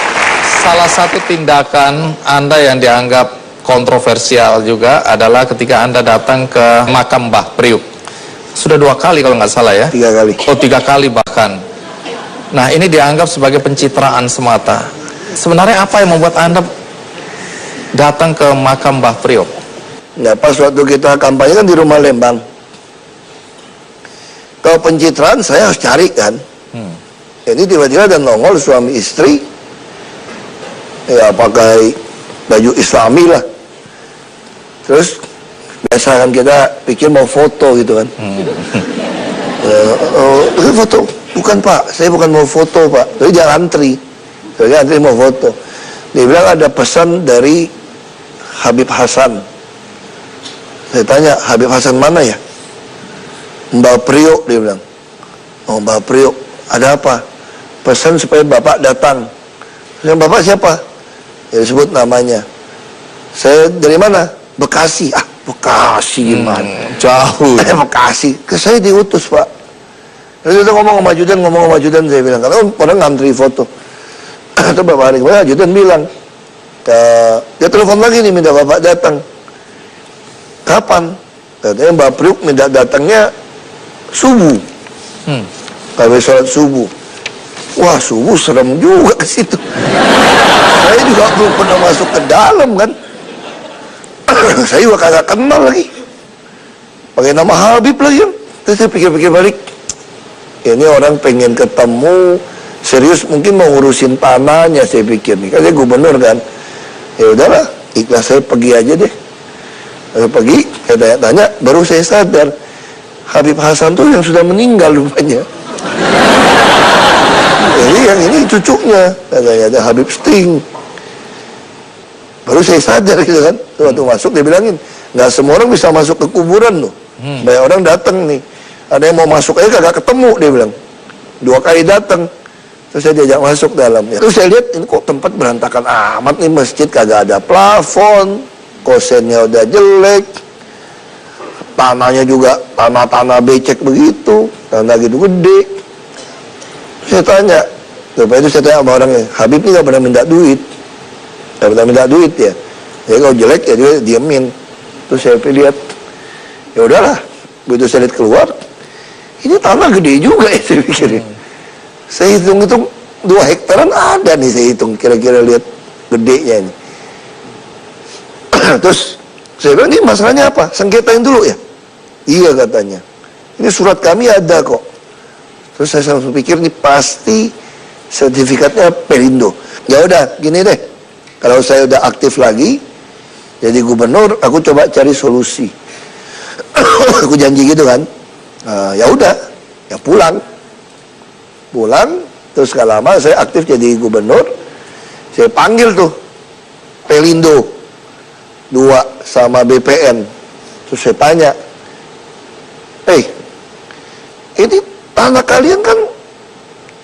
salah satu tindakan Anda yang dianggap kontroversial juga adalah ketika Anda datang ke makam Mbah Priuk. Sudah 2 kali kalau nggak salah ya? 3 kali. Oh, 3 kali bahkan. Nah, ini dianggap sebagai pencitraan semata. Sebenarnya apa yang membuat Anda datang ke makam Mbah Priok? Nah, pas waktu kita kampanye kan di rumah Lembang. Kalau pencitraan saya harus cari kan. Jadi tiba-tiba ada nongol suami istri, ya pakai baju Islami lah. Terus biasa kan kita pikir mau foto gitu kan. Foto? Bukan Pak, saya bukan mau foto Pak. Jadi dia antri. Saya antri mau foto. Dia bilang ada pesan dari Habib Hasan. Saya tanya, Habib Hasan mana ya? Mbah Priok, dia bilang. Oh, Mbah Priok, ada apa? Pesan supaya Bapak datang. Saya, Bapak siapa? Ya disebut namanya. Saya dari mana? Bekasi. Ah, Bekasi gimana? Jauh. Bekasi. Ke saya diutus Pak. Lalu kita ngomong sama ajudan, saya bilang. Karena orang ngantri foto. Terus beberapa hari kemudian ajudan bilang, dia telepon lagi nih minta Bapak datang. Kapan? Katanya Mbak Priuk minta datangnya subuh. Habis sholat subuh. Wah, subuh serem juga ke situ. Saya juga belum pernah masuk ke dalam kan. Saya juga kagak kenal lagi. Pakai nama Habib lagi kan. Terus saya pikir-pikir balik. Ini orang pengen ketemu, serius mungkin mau ngurusin tanahnya saya pikir nih. Kan saya gubernur kan. Ya udahlah, ikhlas saya pergi aja deh. Saya pergi, saya tanya-tanya, baru saya sadar Habib Hasan tuh yang sudah meninggal rupanya. Jadi yang ini cucunya, katanya ada Habib Sting. Baru saya sadar gitu kan. Waktu masuk dia bilangin, nggak semua orang bisa masuk ke kuburan loh. Banyak orang datang nih. Ada yang mau masuk aja kagak ketemu, dia bilang. 2 kali datang. Terus saya diajak masuk dalamnya. Terus saya lihat ini kok tempat berantakan amat nih, masjid kagak ada plafon, kosennya udah jelek, tanahnya juga tanah-tanah becek begitu, tanah gitu gede. Saya tanya, lepas itu saya tanya sama orangnya, Habib ini gak pernah minta duit, gak pernah minta duit ya. Jadi kalau jelek ya dia diemin. Terus saya lihat, ya udahlah, begitu saya lihat keluar, ini tanah gede juga ya saya pikirin. Saya hitung-hitung 2 hektaran ada nih, saya hitung kira-kira lihat gedenya ini. Terus saya bilang, ini masalahnya apa? Sengketain dulu ya? Iya katanya. Ini surat kami ada kok. Terus saya langsung pikir ini pasti sertifikatnya Pelindo. Ya udah, gini deh. Kalau saya udah aktif lagi jadi gubernur, aku coba cari solusi. Aku janji gitu kan. Ya udah, ya pulang, terus gak lama saya aktif jadi gubernur. Saya panggil tuh Pelindo 2 sama BPN. Terus saya tanya, ini tanah kalian kan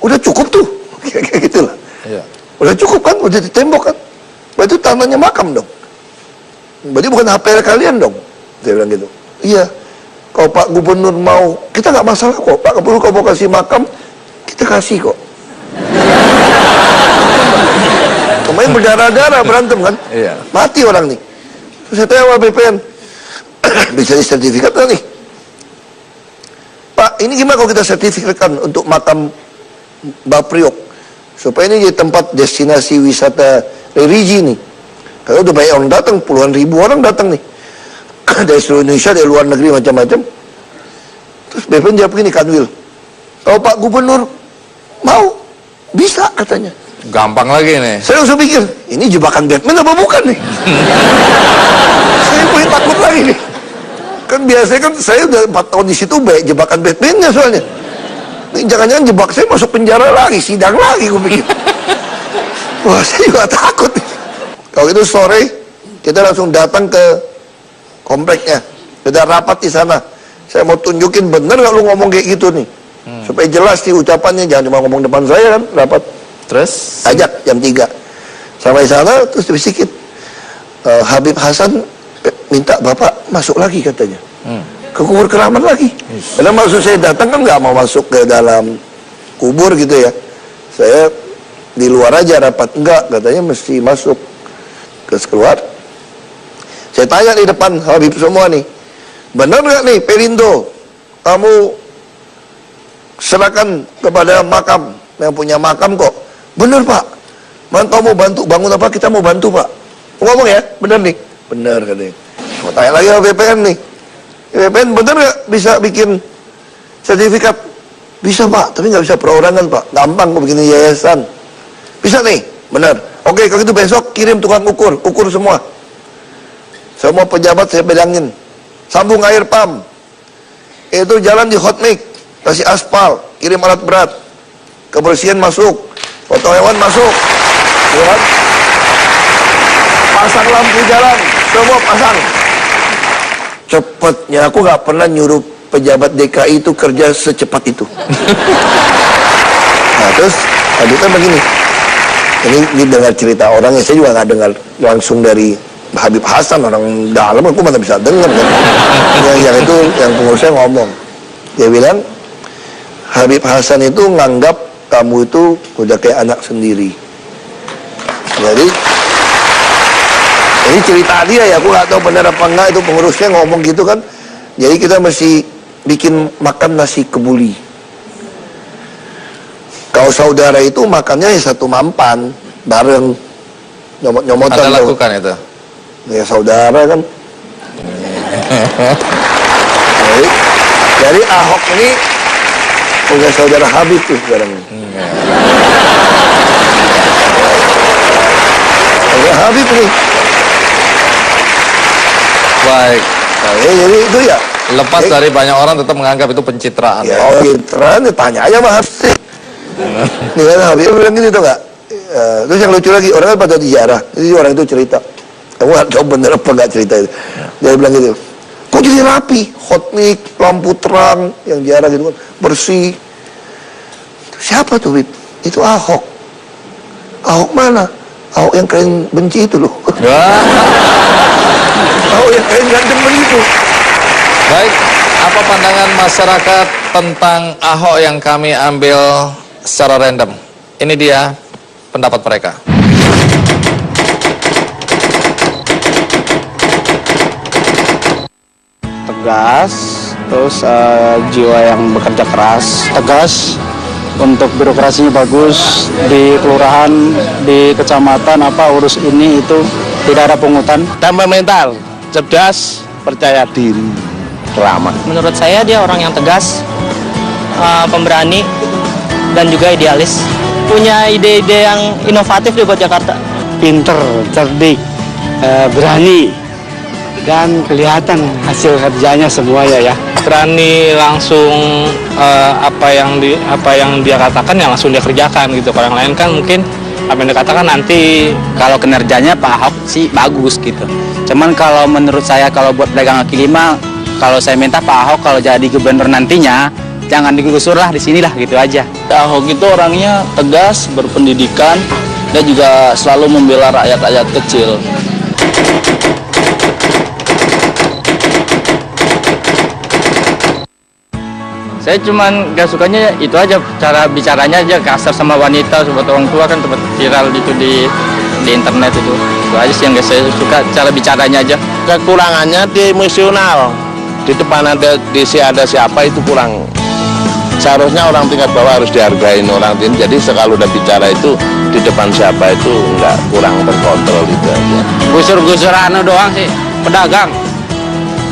udah cukup tuh, kayak gitu lah. Iya. Udah cukup kan, udah ditembok kan. Berarti tanahnya makam dong. Berarti bukan HPL kalian dong. Saya bilang gitu. Iya. Kalau Pak Gubernur mau, kita nggak masalah kok. Pak Gubernur kalau mau kasih makam, kita kasih kok. Kemarin berdarah-darah berantem kan. Iya. Mati orang nih. Terus saya tanya sama BPN, bisa disertifikat nggak nih? Pak, ini gimana kalau kita sertifikatkan untuk makam Mbah Priok? Supaya ini jadi tempat destinasi wisata religi nih. Karena udah banyak orang datang, puluhan ribu orang datang nih. Dari seluruh Indonesia, dari luar negeri macam-macam. Terus BPN jawab gini, Kanwil, kalau Pak Gubernur mau, bisa katanya. Gampang lagi nih. Saya langsung pikir, ini jebakan Batman apa bukan nih? Saya mulai takut lagi nih. Kan biasanya kan saya udah 4 tahun di situ baik jebakan Batman-nya soalnya. Ini jangan-jangan jebak saya masuk penjara lagi, sidang lagi gue pikir. Wah, saya juga takut. Kalau itu sore, kita langsung datang ke kompleknya. Kita rapat di sana. Saya mau tunjukin bener gak lu ngomong kayak gitu nih. Supaya jelas nih ucapannya, jangan cuma ngomong depan saya kan, rapat. Terus? Ajak jam 3. Sampai sana, terus dibisikin. Habib Hasan minta Bapak masuk lagi katanya. Ke kubur keramat lagi. Karena maksud saya datang kan nggak mau masuk ke dalam kubur gitu ya. Saya di luar aja rapat. Enggak, katanya mesti masuk ke keluar. Saya tanya di depan Habib semua nih, benar nggak nih Perindo, kamu serahkan kepada makam, yang punya makam kok? Benar Pak, mantau mau bantu bangun apa, kita mau bantu Pak. Ngomong ya, benar nih? Benar katanya. Mau tanya lagi sama BPN nih, BPN benar nggak bisa bikin sertifikat? Bisa Pak, tapi nggak bisa perorangan Pak, gampang kok bikin yayasan. Bisa nih, benar. Oke, kalau itu besok kirim tukang ukur semua. Semua pejabat saya bilangin, sambung air pump, itu jalan di hot mix, kasih aspal, kirim alat berat, kebersihan masuk, foto hewan masuk, ya kan? Pasang lampu jalan, semua pasang. Cepatnya, aku nggak pernah nyuruh pejabat DKI itu kerja secepat itu. Nah terus tadi kan begini, ini dengar cerita orangnya, saya juga nggak dengar langsung dari Habib Hasan, orang dalam aku mana bisa dengar kan. yang itu yang pengurusnya ngomong, dia bilang Habib Hasan itu nganggap kamu itu udah kayak anak sendiri. Jadi ini cerita dia ya, aku nggak tahu benar apa enggak, itu pengurusnya ngomong gitu kan. Jadi kita mesti bikin makan nasi kebuli. Kalau saudara itu makannya ya satu mampan bareng, nyomot-nyomotan. Anda lakukan itu? Ya saudara kan. Jadi Ahok ini punya saudara Habib tuh sekarang. Saudara Habib nih. Baik. Jadi itu ya. Lepas dari banyak orang tetap menganggap itu pencitraan. Ya, pencitraan, tanya aja sama Habib. Nih kan Habib bilang gini tuh nggak. Terus yang lucu lagi, orang kan pada dijarah. Jadi orang itu cerita. Kamu nggak tahu bener apa nggak cerita itu. Dia bilang gitu, kok jadi rapi, hot mic, lampu terang, yang jarang gitu kan, bersih. Siapa tuh Bib? Itu Ahok. Ahok mana? Ahok yang kalian benci itu loh. Ahok yang kalian nggak demen itu. Baik, apa pandangan masyarakat tentang Ahok yang kami ambil secara random? Ini dia pendapat mereka. Tegas, terus jiwa yang bekerja keras, tegas, untuk birokrasinya bagus, di kelurahan, di kecamatan, urus ini itu tidak ada pungutan. Temperamental, cerdas, percaya diri, ramah. Menurut saya dia orang yang tegas, pemberani, dan juga idealis. Punya ide-ide yang inovatif di buat Jakarta. Pinter, cerdik, berani, dan kelihatan hasil kerjanya semua ya. Berani langsung apa yang dia katakan ya langsung dia kerjakan gitu. Kalau yang lain kan mungkin apa yang dikatakan nanti. Kalau kinerjanya Pak Ahok sih bagus gitu. Cuman kalau menurut saya kalau buat pedagang kaki lima, kalau saya minta Pak Ahok kalau jadi gubernur nantinya jangan digusur lah, di sinilah gitu aja. Ahok itu orangnya tegas, berpendidikan, dan juga selalu membela rakyat-rakyat kecil. Saya cuman gak sukanya itu aja, cara bicaranya aja kasar sama wanita, sobat orang tua kan tempat viral itu di internet itu. Itu aja sih yang gak saya suka, cara bicaranya aja. Kekurangannya di emosional, di depan ada siapa itu kurang. Seharusnya orang tingkat bawah harus dihargain orang tinggi. Jadi kalau udah bicara itu di depan siapa itu nggak kurang terkontrol itu aja. Gusur-gusuran doang sih, pedagang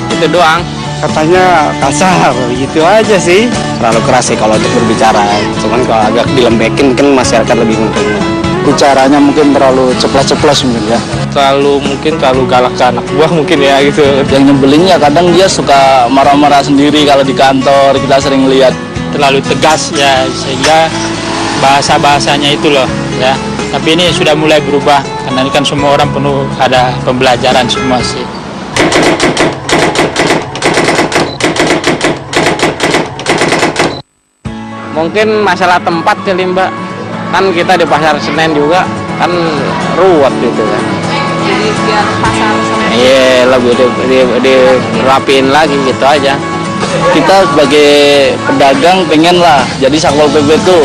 itu doang. Katanya kasar, gitu aja sih. Terlalu keras sih kalau untuk berbicara. Cuman kalau agak dilembekin kan masyarakat lebih menerima. Bicaranya mungkin terlalu ceplas-ceplas mungkin ya. Mungkin terlalu galak ke anak buah mungkin ya gitu. Yang nyebelinnya kadang dia suka marah-marah sendiri kalau di kantor, kita sering lihat. Terlalu tegas ya, sehingga bahasa-bahasanya itu loh ya. Tapi ini sudah mulai berubah karena ini kan semua orang penuh ada pembelajaran semua sih. Mungkin masalah tempat kali Mbak, kan kita di pasar Senen juga kan ruwet gitu kan. Jadi biar pasar Senen. Iya, lebih dirapiin lagi gitu aja. Kita sebagai pedagang pengen lah jadi Satpol PP itu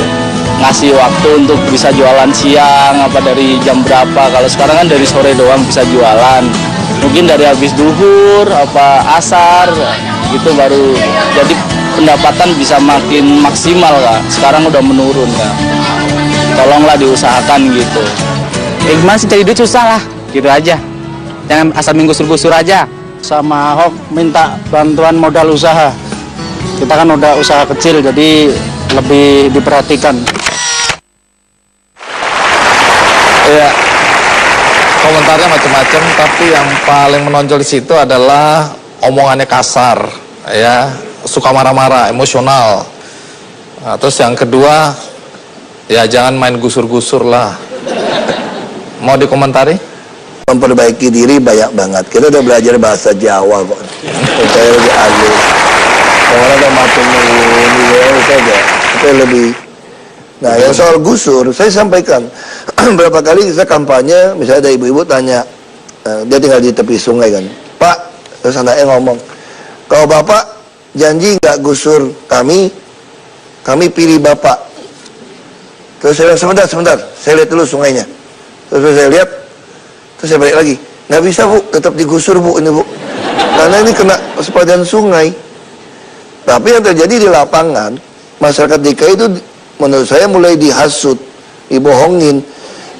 ngasih waktu untuk bisa jualan siang apa dari jam berapa. Kalau sekarang kan dari sore doang bisa jualan. Mungkin dari habis duhur apa asar gitu baru jadi pendapatan bisa makin maksimal Kak. Sekarang udah menurun Kak. Tolonglah diusahakan gitu. Gimana sih cari duit susah lah, gitu aja. Jangan asal menggusur-gusur aja. Sama Ahok minta bantuan modal usaha. Kita kan udah usaha kecil jadi lebih diperhatikan. Ya, komentarnya macam-macam, tapi yang paling menonjol di situ adalah omongannya kasar, ya, suka marah-marah, emosional. Nah, terus yang kedua, ya jangan main gusur-gusur lah. Mau dikomentari? Memperbaiki diri banyak banget. Kita udah belajar bahasa Jawa kok. Saya lebih halus. Orang ada matanya ini saja. Kita lebih. Nah, yang soal gusur, saya sampaikan berapa kali saya kampanye, misalnya ada ibu-ibu tanya, dia tinggal di tepi sungai kan, Pak, terus anaknya ngomong, kalau Bapak janji nggak gusur kami pilih Bapak. Terus saya bilang, sebentar, saya lihat dulu sungainya. Terus saya lihat, terus saya balik lagi, nggak bisa Bu, tetap digusur Bu ini Bu, karena ini kena sepadan sungai. Tapi yang terjadi di lapangan, masyarakat DKI itu menurut saya mulai dihasut, dibohongin.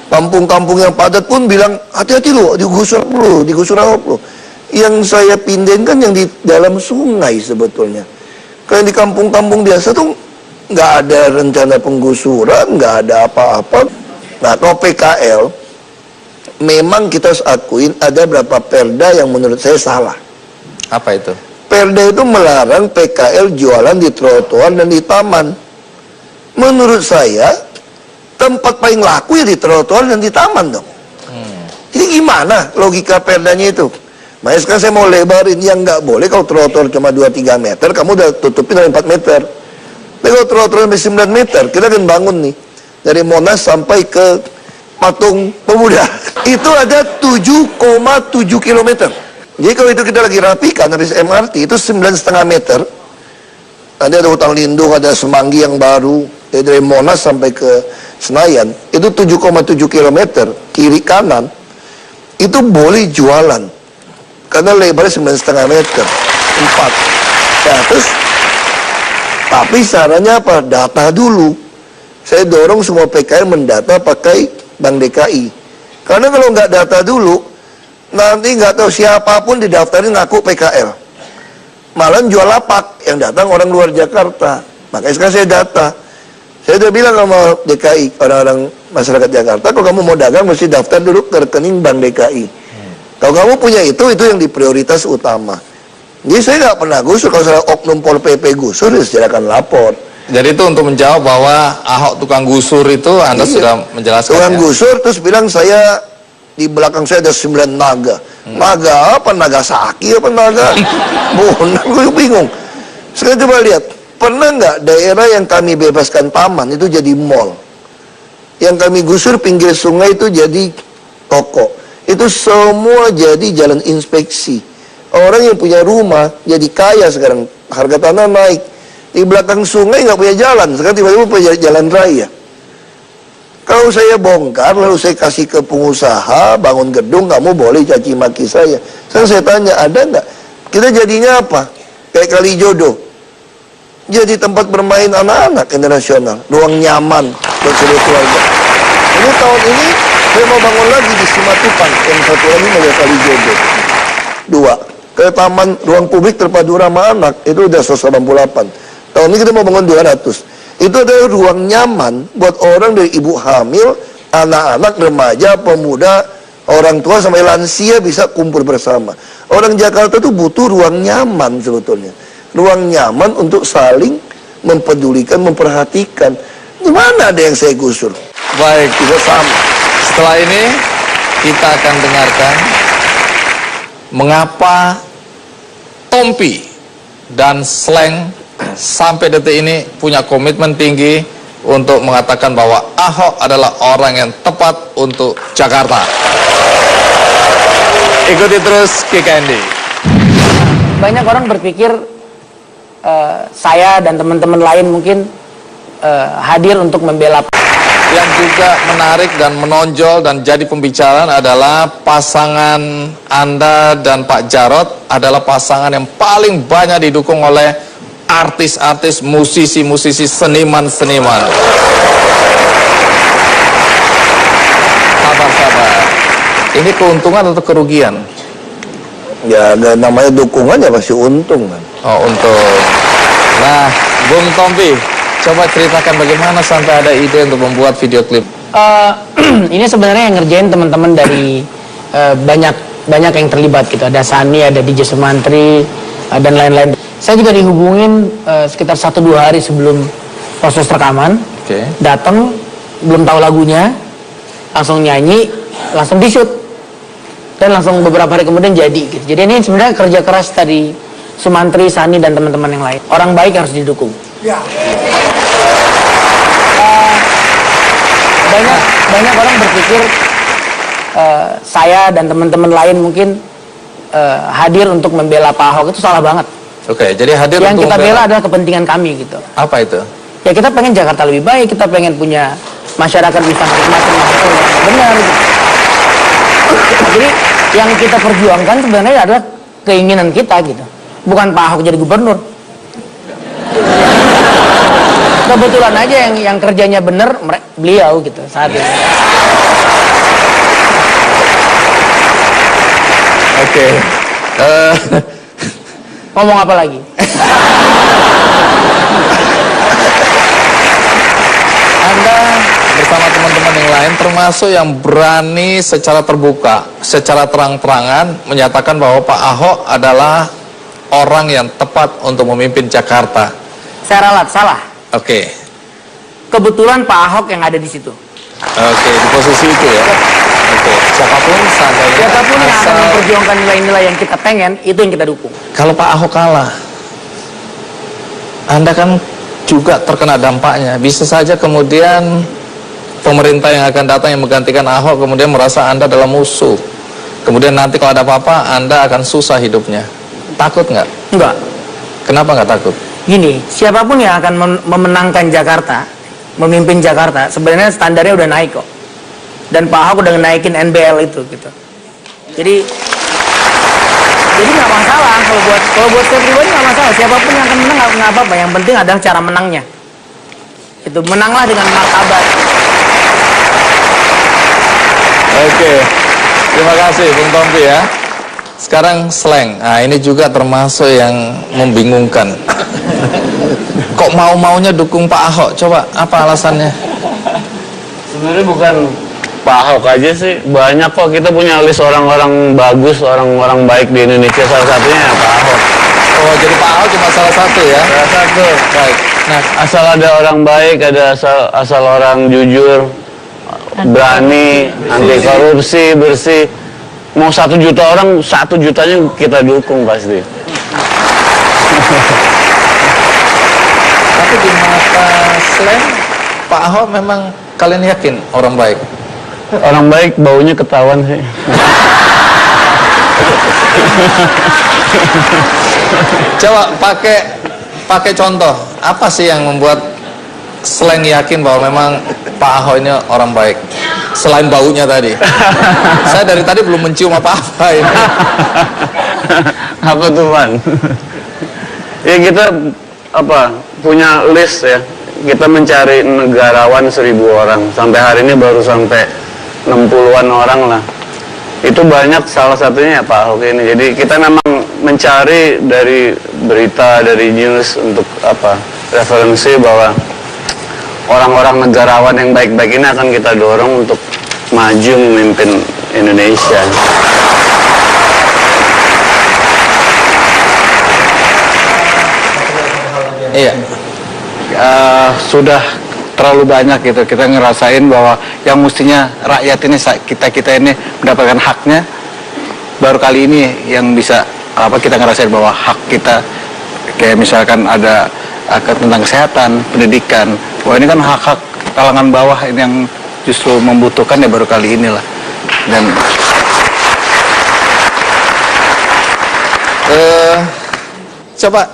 Kampung-kampung yang padat pun bilang, hati-hati lu, digusur Ahok lu. Yang saya pindahin kan yang di dalam sungai sebetulnya. Kalau di kampung-kampung biasa tuh nggak ada rencana penggusuran, nggak ada apa-apa. Nah, kalau PKL, memang kita harus akuin ada beberapa perda yang menurut saya salah. Apa itu? Perda itu melarang PKL jualan di trotoar dan di taman. Menurut saya, tempat paling laku ya di trotoar dan di taman dong. Jadi gimana logika perdanya itu? Makanya sekarang saya mau lebarin, yang nggak boleh kalau trotoar cuma 2-3 meter, kamu udah tutupin dari 4 meter. Tapi kalau trotoar sampai 9 meter, kita akan bangun nih. Dari Monas sampai ke Patung Pemuda. Itu ada 7,7 kilometer. Jadi kalau itu kita lagi rapikan habis MRT, itu 9,5 meter. Nanti ada Hutan Lindung, ada Semanggi yang baru. Jadi dari Monas sampai ke Senayan, itu 7,7 kilometer, kiri kanan. Itu boleh jualan. Karena lebarnya 9,5 meter. 4. Nah, terus, tapi sarannya apa? Data dulu. Saya dorong semua PKL mendata pakai Bank DKI. Karena kalau nggak data dulu, nanti nggak tahu siapapun didaftarin ngaku PKL. Malah jual lapak, yang datang orang luar Jakarta. Makanya sekarang saya data. Saya udah bilang sama DKI, orang-orang masyarakat Jakarta, kalau kamu mau dagang mesti daftar dulu ke rekening Bank DKI. Kalau kamu punya itu yang diprioritas utama. Jadi saya nggak pernah gusur. Kalau salah oknum Pol PP gusur, ya silakan lapor. Jadi itu untuk menjawab bahwa Ahok tukang gusur itu Anda sudah menjelaskan. Tukang ya? gusur terus bilang saya di belakang saya ada 9 naga. Naga apa? Naga Saki apa naga? Bohong, gue bingung. Sekarang coba lihat, pernah nggak daerah yang kami bebaskan taman itu jadi mall? Yang kami gusur pinggir sungai itu jadi toko. Itu semua jadi jalan inspeksi. Orang yang punya rumah jadi kaya sekarang, harga tanah naik. Di belakang sungai nggak punya jalan, sekarang tiba-tiba punya jalan raya. Kalau saya bongkar, lalu saya kasih ke pengusaha, bangun gedung, kamu boleh caci maki saya. Sekarang saya tanya, ada nggak? Kita jadinya apa? Kayak Kalijodo. Jadi tempat bermain anak-anak internasional. Ruang nyaman buat seluruh keluarga. Ini tahun ini, saya mau bangun lagi di Simatupang. Yang satu lagi mau ke Kalijodo. 2. Ke taman ruang publik terpadu ramah anak, itu udah 188. Tahun ini kita mau bangun 200. Itu adalah ruang nyaman buat orang dari ibu hamil, anak-anak, remaja, pemuda, orang tua sampai lansia bisa kumpul bersama. Orang Jakarta itu butuh ruang nyaman sebetulnya. Ruang nyaman untuk saling mempedulikan, memperhatikan. Di mana ada yang saya gusur? Baik, Kita sama. setelah ini kita akan dengarkan mengapa Tompi dan Slang sampai detik ini punya komitmen tinggi untuk mengatakan bahwa Ahok adalah orang yang tepat untuk Jakarta. Ikuti terus KKND. Banyak orang berpikir saya dan teman-teman lain mungkin hadir untuk membela. Yang juga menarik dan menonjol dan jadi pembicaraan adalah pasangan Anda dan Pak Jarod adalah pasangan yang paling banyak didukung oleh artis-artis, musisi-musisi, seniman-seniman. Sabar. Ini keuntungan atau kerugian? Ya, ada namanya dukungan ya pasti untung kan. Oh, untung. Nah, Bung Tompi, coba ceritakan bagaimana sampai ada ide untuk membuat video klip. Ini sebenarnya yang ngerjain teman-teman dari banyak yang terlibat gitu. Ada Sani, ada DJ Sumantri, dan lain-lain. Saya juga dihubungin sekitar 1-2 hari sebelum proses rekaman. Datang, belum tahu lagunya, langsung nyanyi, langsung di-shoot. Dan langsung beberapa hari kemudian jadi gitu. Jadi ini sebenarnya kerja keras dari Sumantri, Sani, dan teman-teman yang lain. Orang baik harus didukung. Ya. Banyak orang berpikir saya dan teman-teman lain mungkin hadir untuk membela Pak Ahok, itu salah banget. Oke, jadi hadir yang untuk kita bela adalah kepentingan kami gitu. Apa itu? Ya kita pengen Jakarta lebih baik, kita pengen punya masyarakat bisa menikmati yang benar gitu. Jadi yang kita perjuangkan sebenarnya adalah keinginan kita gitu, bukan Pak Ahok jadi gubernur. Kebetulan aja yang kerjanya bener beliau gitu saat ini. Oke. Ngomong apa lagi? Anda bersama teman-teman yang lain termasuk yang berani secara terbuka, secara terang-terangan menyatakan bahwa Pak Ahok adalah orang yang tepat untuk memimpin Jakarta. Saya ralat, salah. Oke. Kebetulan Pak Ahok yang ada di situ. Oke, di posisi itu ya. Oke, siapapun yang akan memperjuangkan nilai-nilai yang kita pengen, itu yang kita dukung. Kalau Pak Ahok kalah, Anda kan juga terkena dampaknya. Bisa saja kemudian pemerintah yang akan datang yang menggantikan Ahok kemudian merasa Anda adalah musuh. Kemudian nanti kalau ada apa-apa, Anda akan susah hidupnya. Takut nggak? Enggak. Kenapa nggak takut? Gini, siapapun yang akan memenangkan Jakarta, memimpin Jakarta, sebenarnya standarnya udah naik kok. Dan Pak Ahok udah naikin NBL itu gitu. Jadi nggak masalah kalau buat saya pribadi nggak masalah. Siapapun yang akan menang nggak apa-apa. Yang penting adalah cara menangnya. Itu menanglah dengan martabat. Oke, terima kasih Bung Tompi ya. Sekarang slang, nah ini juga termasuk yang membingungkan. Kok mau-maunya dukung Pak Ahok? Coba, apa alasannya? Sebenarnya bukan Pak Ahok aja sih, banyak kok kita punya list orang-orang bagus, orang-orang baik di Indonesia, salah satunya ya Pak Ahok. Oh, jadi Pak Ahok cuma salah satu ya? Salah satu. Baik. Nah, asal ada orang baik, ada asal orang jujur, berani, anti korupsi, bersih. Mau 1 juta orang, 1 jutanya kita dukung pasti. Tapi di mata slang, Pak Ahok memang kalian yakin orang baik? Orang baik baunya ketahuan sih. Coba pakai contoh. Apa sih yang membuat slang yakin bahwa memang Pak Ahok ini orang baik? Selain baunya tadi. Saya dari tadi belum mencium apa-apa ini. Apa tuh, Man? Ya kita punya list ya. Kita mencari negarawan 1.000 orang. Sampai hari ini baru sampai 60-an orang lah. Itu banyak, salah satunya ya Pak Ahok ini. Jadi kita memang mencari dari berita, dari news untuk referensi bahwa orang-orang negarawan yang baik-baik ini akan kita dorong untuk maju memimpin Indonesia. Iya. Sudah terlalu banyak gitu kita ngerasain bahwa yang mestinya rakyat ini kita ini mendapatkan haknya, baru kali ini yang bisa kita ngerasain bahwa hak kita, kayak misalkan ada tentang kesehatan, pendidikan, wah ini kan hak-hak kalangan bawah ini yang justru membutuhkan, ya baru kali inilah. Dan coba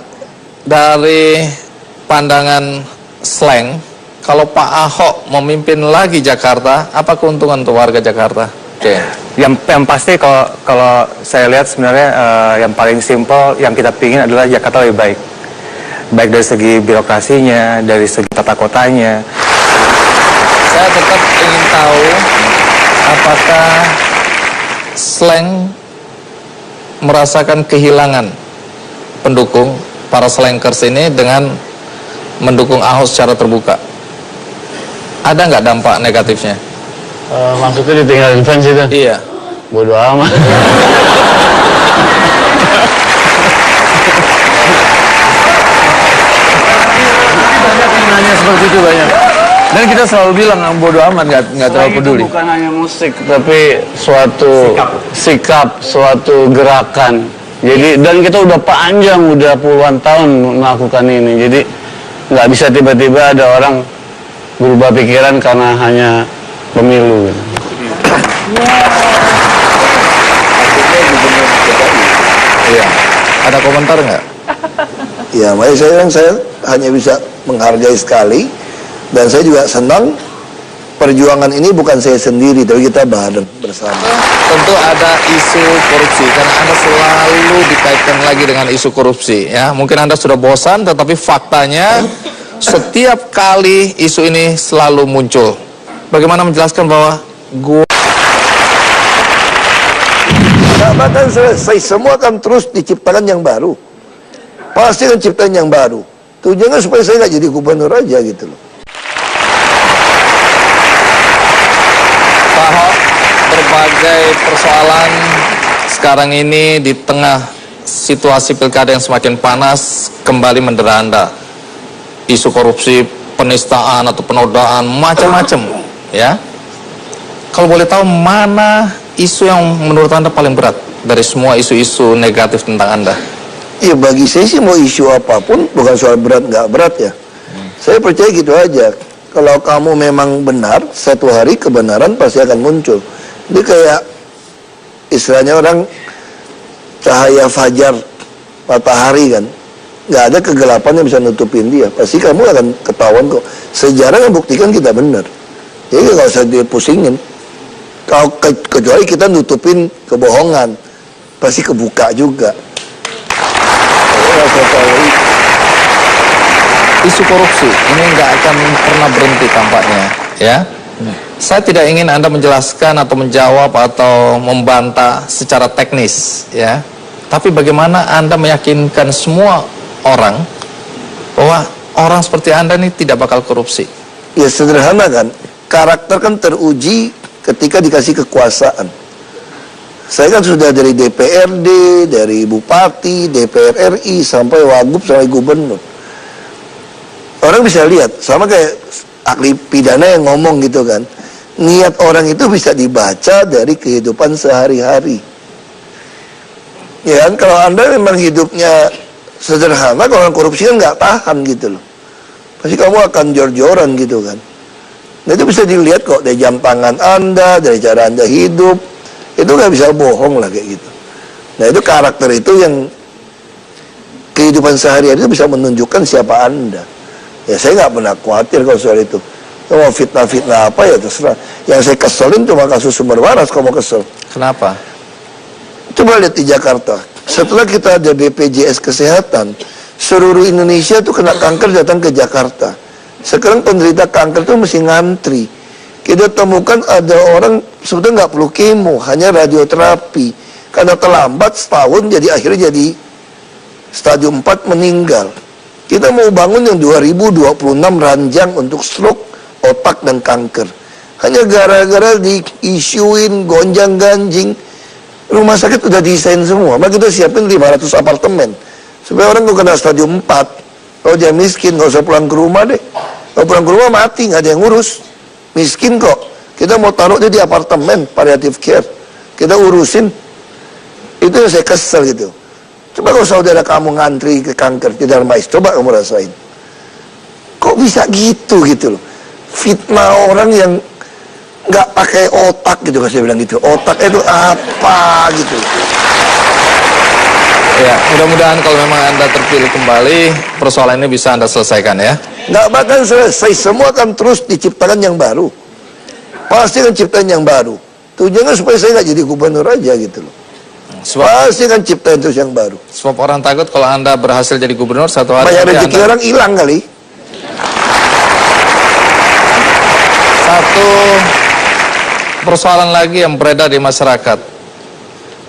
dari pandangan slang, kalau Pak Ahok memimpin lagi Jakarta, apa keuntungan untuk warga Jakarta? Oke. Yang pasti kalau saya lihat sebenarnya yang paling simpel yang kita pingin adalah Jakarta lebih baik. Baik dari segi birokrasinya, dari segi tata kotanya. Saya tetap ingin tahu apakah Slank merasakan kehilangan pendukung para slankers ini dengan mendukung Ahok secara terbuka. Ada nggak dampak negatifnya? Maksudnya ditinggalin fans itu? Iya. Bodoh amat. Banyak yang nanya seperti itu, banyak. Dan kita selalu bilang bodoh amat, nggak terlalu peduli. Itu bukan hanya musik, tapi suatu sikap, suatu gerakan. Jadi dan kita udah panjang, udah puluhan tahun melakukan ini. Jadi nggak bisa tiba-tiba ada orang berubah pikiran karena hanya pemilu. Gitu. Iya. Ada komentar nggak? Ya, makanya saya hanya bisa menghargai sekali, dan saya juga senang perjuangan ini bukan saya sendiri, tapi kita bareng bersama. Tentu ada isu korupsi, karena Anda selalu dikaitkan lagi dengan isu korupsi. Ya, mungkin Anda sudah bosan, tetapi faktanya setiap kali isu ini selalu muncul. Bagaimana menjelaskan bahwa Nggak bakal selesai, semua akan terus diciptakan yang baru. Pasti akan ciptain yang baru. Tujuannya supaya saya nggak jadi gubernur aja gitu loh. Pak Ahok, berbagai persoalan sekarang ini di tengah situasi pilkada yang semakin panas kembali mendera Anda. Isu korupsi, penistaan atau penodaan, macam-macam, ya. Kalau boleh tahu, mana isu yang menurut Anda paling berat dari semua isu-isu negatif tentang Anda? Ya bagi saya sih mau isu apapun bukan soal berat nggak berat ya. Saya percaya gitu aja. Kalau kamu memang benar, satu hari kebenaran pasti akan muncul. Ini kayak istilahnya orang cahaya fajar matahari kan. Nggak ada kegelapan yang bisa nutupin dia. Pasti kamu akan ketahuan kok. Sejarah membuktikan kita benar. Jadi nggak usah dipusingin. Kalau kecuali kita nutupin kebohongan, pasti kebuka juga. Isu korupsi ini nggak akan pernah berhenti tampaknya, ya. Saya tidak ingin Anda menjelaskan atau menjawab atau membantah secara teknis, ya. Tapi bagaimana Anda meyakinkan semua orang bahwa orang seperti Anda ini tidak bakal korupsi? Ya sederhana kan, karakter kan teruji ketika dikasih kekuasaan. Saya kan sudah dari DPRD, dari Bupati, DPR RI, sampai Wagub, sampai Gubernur. Orang bisa lihat, sama kayak ahli pidana yang ngomong gitu kan. Niat orang itu bisa dibaca dari kehidupan sehari-hari. Ya kan, kalau Anda memang hidupnya sederhana, kalau orang korupsi kan nggak tahan gitu loh. Pasti kamu akan jor-joran gitu kan. Nah itu bisa dilihat kok dari jam tangan Anda, dari cara Anda hidup. Itu nggak bisa bohong lah kayak gitu. Nah itu karakter itu yang kehidupan sehari-hari itu bisa menunjukkan siapa Anda. Ya saya nggak pernah khawatir kalau soal itu. Kalau mau fitnah-fitnah apa ya terserah. Yang saya keselin cuma kasus Sumber Waras kalau mau kesel. Kenapa? Coba lihat di Jakarta. Setelah kita ada BPJS Kesehatan, seluruh Indonesia tuh kena kanker datang ke Jakarta. Sekarang penderita kanker tuh mesti ngantri. Kita temukan ada orang sebetulnya nggak perlu kemo, hanya radioterapi. Karena terlambat setahun, jadi akhirnya jadi stadium 4 meninggal. Kita mau bangun yang 2026 ranjang untuk stroke, otak, dan kanker. Hanya gara-gara diisuin, gonjang-ganjing. Rumah sakit udah desain semua, maka kita siapin 500 apartemen. Supaya orang kok kena stadium 4, kalau dia miskin, nggak usah pulang ke rumah deh. Kalau pulang ke rumah mati, nggak ada yang ngurus. Miskin kok, kita mau taruh dia di apartemen palliative care, kita urusin. Itu yang saya kesel gitu. Coba kalau saudara kamu ngantri ke kanker di Darmais, coba kamu rasain. Kok bisa gitu loh. Fitnah orang yang nggak pakai otak gitu, kalau saya bilang gitu. Otak itu apa gitu. Ya, mudah-mudahan kalau memang Anda terpilih kembali, persoalan ini bisa Anda selesaikan ya. Nggak bakal selesai, semua akan terus diciptakan yang baru. Pasti akan ciptain yang baru. Tujuannya supaya saya nggak jadi gubernur aja gitu loh. Pasti akan ciptain terus yang baru. Sebab orang takut kalau Anda berhasil jadi gubernur satu hari banyak nanti rezeki orang hilang kali. Satu persoalan lagi yang beredar di masyarakat.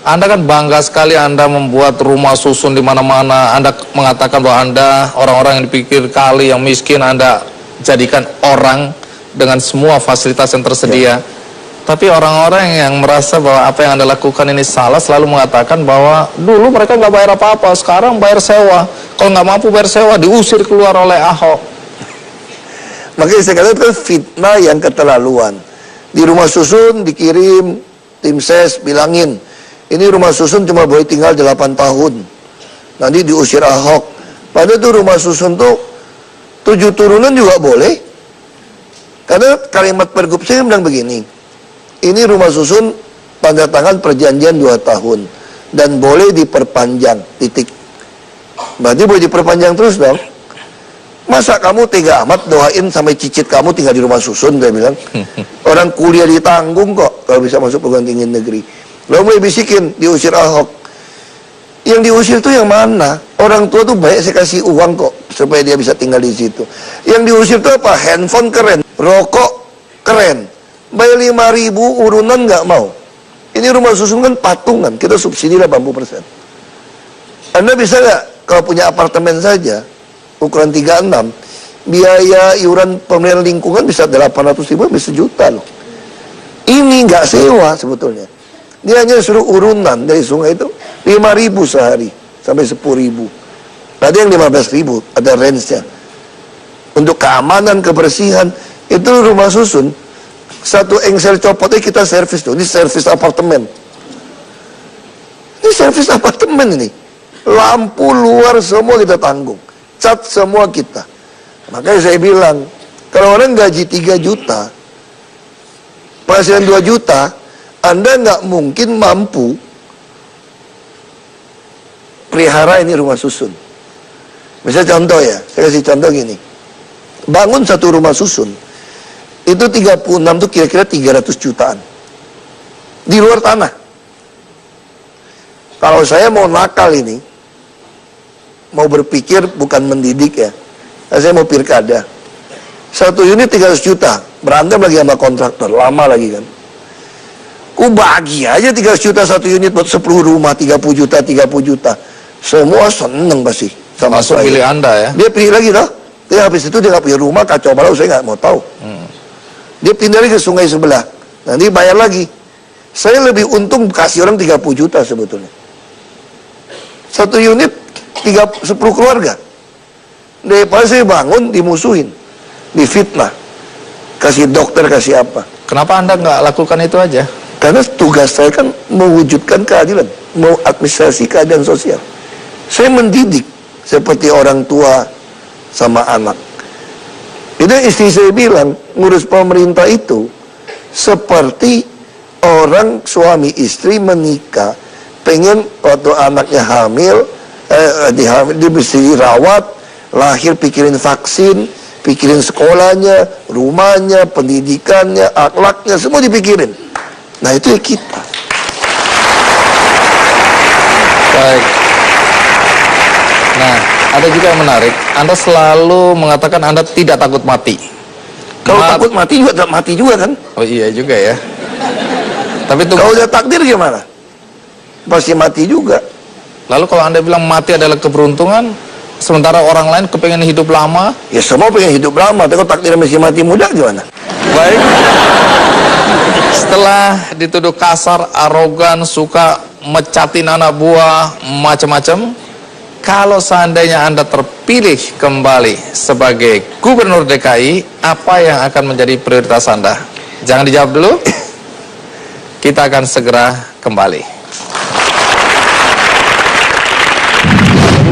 Anda kan bangga sekali Anda membuat rumah susun di mana-mana. Anda mengatakan bahwa Anda orang-orang yang dipikir kali, yang miskin, Anda jadikan orang dengan semua fasilitas yang tersedia. Tapi orang-orang yang merasa bahwa apa yang Anda lakukan ini salah selalu mengatakan bahwa dulu mereka nggak bayar apa-apa, sekarang bayar sewa. Kalau nggak mampu bayar sewa, diusir keluar oleh Ahok. Makanya saya katakan itu fitnah yang keterlaluan. Di rumah susun dikirim tim ses bilangin, ini rumah susun cuma boleh tinggal 8 tahun. Nanti diusir Ahok. Padahal itu rumah susun tuh 7 turunan juga boleh. Karena kalimat pergub saya bilang begini, ini rumah susun tanda tangan perjanjian 2 tahun dan boleh diperpanjang, titik. Berarti boleh diperpanjang terus dong. Masa kamu tega amat doain sampai cicit kamu tinggal di rumah susun, dia bilang. Orang kuliah ditanggung kok kalau bisa masuk perguruan tinggi negeri. Lalu mulai bisikin, diusir Ahok. Yang diusir itu yang mana? Orang tua tuh banyak saya kasih uang kok supaya dia bisa tinggal di situ. Yang diusir itu apa? Handphone keren, rokok keren. Bayar 5.000 urunan nggak mau. Ini rumah susun kan patungan, kita subsidi 80%. Anda bisa nggak kalau punya apartemen saja ukuran 36, biaya iuran pemeliharaan lingkungan bisa 800.000 bisa juta loh. Ini nggak sewa sebetulnya. Dia hanya suruh urunan dari sungai itu 5.000 sehari sampai 10.000. Ada yang 15.000, ada range-nya. Untuk keamanan, kebersihan, itu rumah susun. Satu engsel copotnya kita servis tuh. Ini servis apartemen. Ini servis apartemen ini. Lampu luar semua kita tanggung. Cat semua kita. Makanya saya bilang, kalau orang gaji 3 juta, penghasilan 2 juta, Anda nggak mungkin mampu pelihara ini rumah susun. Misalnya contoh ya, saya kasih contoh gini. Bangun satu rumah susun, itu 36 tuh kira-kira 300 jutaan. Di luar tanah. Kalau saya mau nakal ini, mau berpikir bukan mendidik ya, saya mau pilkada. Satu unit 300 juta, berantem lagi sama kontraktor, lama lagi kan. Ku bagi aja 300 juta satu unit buat 10 rumah, 30 juta, 30 juta. Semua seneng pasti sama Masuk saya. pilih Anda ya. Dia pilih lagi loh. Dia habis itu dia nggak punya rumah, kacau balau, saya nggak mau tahu. Dia pindah lagi ke sungai sebelah. Nanti bayar lagi. Saya lebih untung kasih orang 30 juta sebetulnya. Satu unit 10 keluarga. Daripada saya bangun dimusuhin, difitnah, kasih dokter, kasih apa. Kenapa Anda nggak lakukan itu aja? Karena tugas saya kan mewujudkan keadilan, mau administrasi keadilan sosial. Saya mendidik seperti orang tua sama anak. Itu istri saya bilang, ngurus pemerintah itu seperti orang suami istri menikah, pengen waktu anaknya hamil, dia mesti dirawat, lahir pikirin vaksin, pikirin sekolahnya, rumahnya, pendidikannya, akhlaknya, semua dipikirin. Nah itu ya kita. Baik. Nah, ada juga yang menarik. Anda selalu mengatakan Anda tidak takut mati. Kalau takut mati juga tak mati juga kan? Oh iya juga ya. Tapi kalau udah takdir gimana? Pasti mati juga. Lalu kalau Anda bilang mati adalah keberuntungan, sementara orang lain kepengen hidup lama? Ya semua pengen hidup lama, tapi kalau takdir mesti mati muda gimana? Baik. Setelah dituduh kasar, arogan, suka mecatin anak buah, macam-macam, kalau seandainya Anda terpilih kembali sebagai Gubernur DKI, apa yang akan menjadi prioritas Anda? Jangan dijawab dulu. Kita akan segera kembali.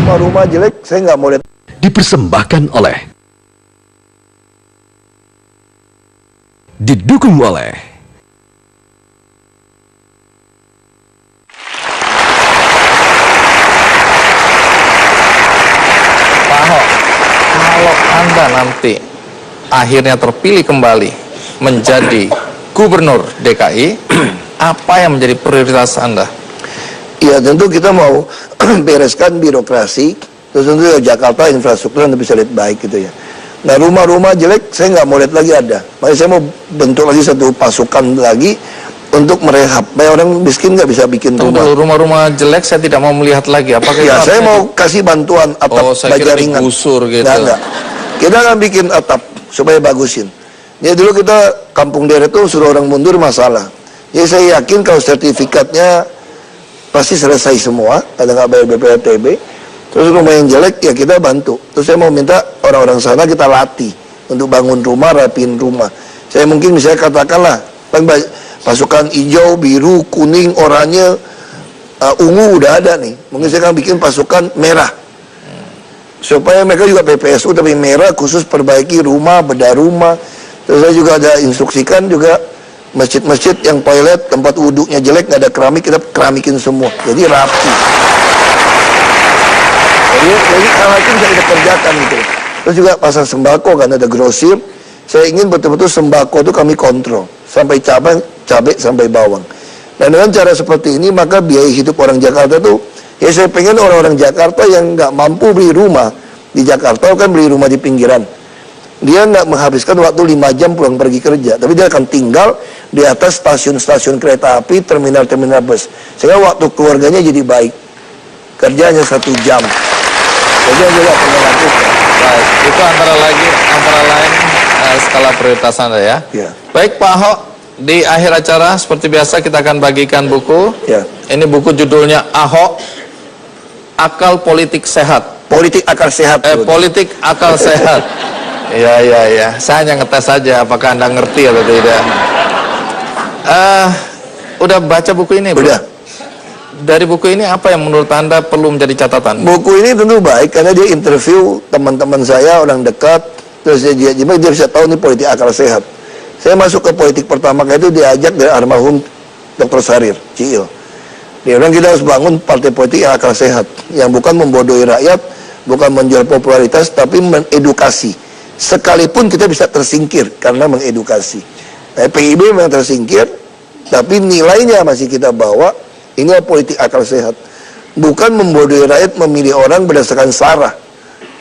Rumah-rumah jelek, saya nggak mau lihat. Dipersembahkan oleh, didukung oleh Pak Ahok, kalau Anda nanti akhirnya terpilih kembali menjadi gubernur DKI, apa yang menjadi prioritas Anda? Ya tentu kita mau bereskan birokrasi, terus tentu ya Jakarta infrastruktur yang bisa lebih baik gitu ya. Nah rumah-rumah jelek saya nggak mau lihat lagi ada. Makanya saya mau bentuk lagi satu pasukan lagi untuk merehab. Supaya orang miskin nggak bisa bikin rumah. Rumah-rumah jelek saya tidak mau melihat lagi. Apakah ya saya mau kasih bantuan atap baja ringan. Digusur gitu. Nggak. Kita akan bikin atap supaya bagusin. Ya dulu kita kampung daerah itu suruh orang mundur masalah. Jadi saya yakin kalau sertifikatnya pasti selesai semua, ada nggak bayar BPRTB. Terus rumah yang jelek ya kita bantu. Terus saya mau minta orang-orang sana kita latih untuk bangun rumah, rapiin rumah. Saya mungkin misalnya katakanlah pasukan hijau, biru, kuning, oranye, ungu udah ada nih. Mungkin saya akan bikin pasukan merah. Supaya mereka juga PPSU tapi merah khusus perbaiki rumah, bedah rumah. Terus saya juga ada instruksikan juga masjid-masjid yang toilet, tempat wuduknya jelek, nggak ada keramik, kita keramikin semua. Jadi rapi. Jadi hal itu bisa kita kerjakan gitu. Terus juga pasar sembako kan ada grosir. Saya ingin betul-betul sembako itu kami kontrol sampai cabai sampai bawang. Dan dengan cara seperti ini maka biaya hidup orang Jakarta tuh ya saya pengen orang-orang Jakarta yang nggak mampu beli rumah di Jakarta kan beli rumah di pinggiran. Dia nggak menghabiskan waktu 5 jam pulang pergi kerja, tapi dia akan tinggal di atas stasiun-stasiun kereta api, terminal-terminal bus. Sehingga waktu keluarganya jadi baik. Kerjanya 1 jam. Jadi juga akan melakukan. Baik, itu antara lain skala prioritas Anda ya. Ya. Baik Pak Ahok, di akhir acara seperti biasa kita akan bagikan buku. Ya. Ini buku judulnya Ahok, Akal Politik Sehat. Politik akal sehat. Politik akal sehat. Iya. Saya hanya ngetes saja apakah Anda ngerti atau tidak. Udah baca buku ini, Bro? Udah. Dari buku ini apa yang menurut Anda perlu menjadi catatan? Buku ini tentu baik karena dia interview teman-teman saya, orang dekat, terus dia bisa tahu nih politik akal sehat. Saya masuk ke politik pertama kali itu diajak dari almarhum Dr. Sarir, Ciil. Dia bilang kita harus bangun partai politik yang akal sehat, yang bukan membodohi rakyat, bukan menjual popularitas, tapi mengedukasi. Sekalipun kita bisa tersingkir karena mengedukasi. PIB memang tersingkir, tapi nilainya masih kita bawa. Inilah politik akal sehat. Bukan membodohi rakyat memilih orang berdasarkan sara,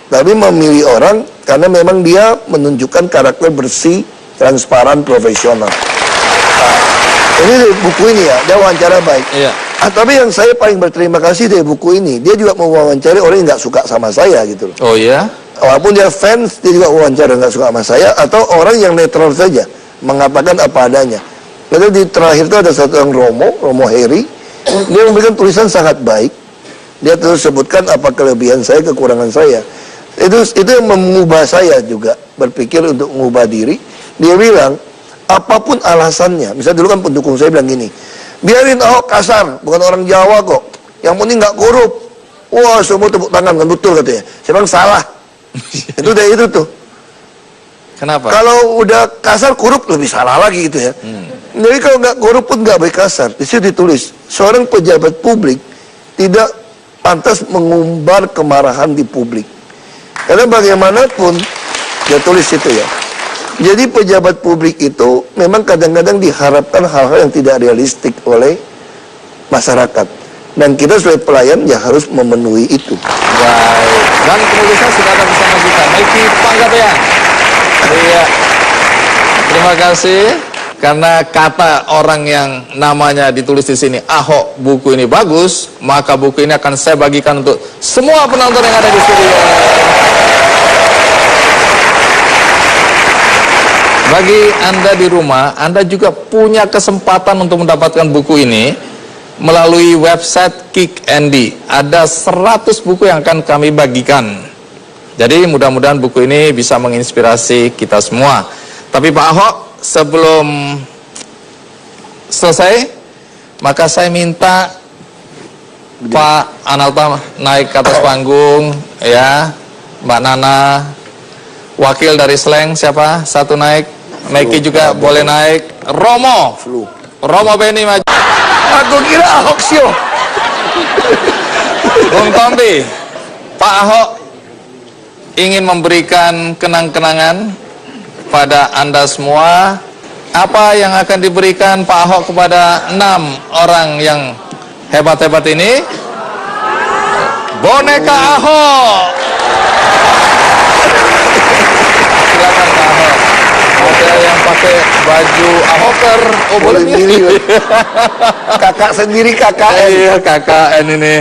tapi memilih orang karena memang dia menunjukkan karakter bersih, transparan, profesional. Nah, ini buku ini ya, dia wawancara baik. Iya. Tapi yang saya paling berterima kasih dari buku ini, dia juga mau wawancari orang yang nggak suka sama saya gitu loh. Oh iya? Walaupun dia fans, dia juga wawancara nggak suka sama saya, atau orang yang netral saja, mengatakan apa adanya. Lalu di terakhir itu ada satu yang Romo Heri, dia memberikan tulisan sangat baik. Dia terus sebutkan apa kelebihan saya, kekurangan saya. Itu yang mengubah saya juga berpikir untuk mengubah diri. Dia bilang apapun alasannya, misalnya dulu kan pendukung saya bilang gini, biarin Ahok kasar, bukan orang Jawa kok, yang penting nggak korup. Wah semua tepuk tangan, kan betul katanya. Saya bilang salah. Itu dari itu tuh. Kenapa? Kalau udah kasar korup lebih salah lagi gitu ya. Jadi kalau nggak korup pun nggak baik kasar. Di situ ditulis seorang pejabat publik tidak pantas mengumbar kemarahan di publik. Karena bagaimanapun dia tulis itu ya. Jadi pejabat publik itu memang kadang-kadang diharapkan hal-hal yang tidak realistik oleh masyarakat. Dan kita sebagai pelayan ya harus memenuhi itu. Baik. Dan penulisnya sudah ada bersama kita, Miki Panggabean. Iya. Terima kasih. Karena kata orang yang namanya ditulis di sini, Ahok, buku ini bagus, maka buku ini akan saya bagikan untuk semua penonton yang ada di studio. Bagi Anda di rumah, Anda juga punya kesempatan untuk mendapatkan buku ini melalui website Kick&D. Ada 100 buku yang akan kami bagikan. Jadi mudah-mudahan buku ini bisa menginspirasi kita semua. Tapi Pak Ahok, sebelum selesai, maka saya minta Pak Analta naik ke atas panggung, ya, Mbak Nana, wakil dari Slang siapa? Satu naik, Meki juga boleh naik, Romo Beni maju. Aku kira Ahok sio. Bung Tompi, Pak Ahok ingin memberikan kenang-kenangan pada Anda semua. Apa yang akan diberikan Pak Ahok kepada 6 orang yang hebat-hebat ini? Boneka Ahok. Silakan Pak Ahok. Ada yang pakai baju Ahoker. Oh, boleh milih. Kakak sendiri KKN. Iya, KKN ini.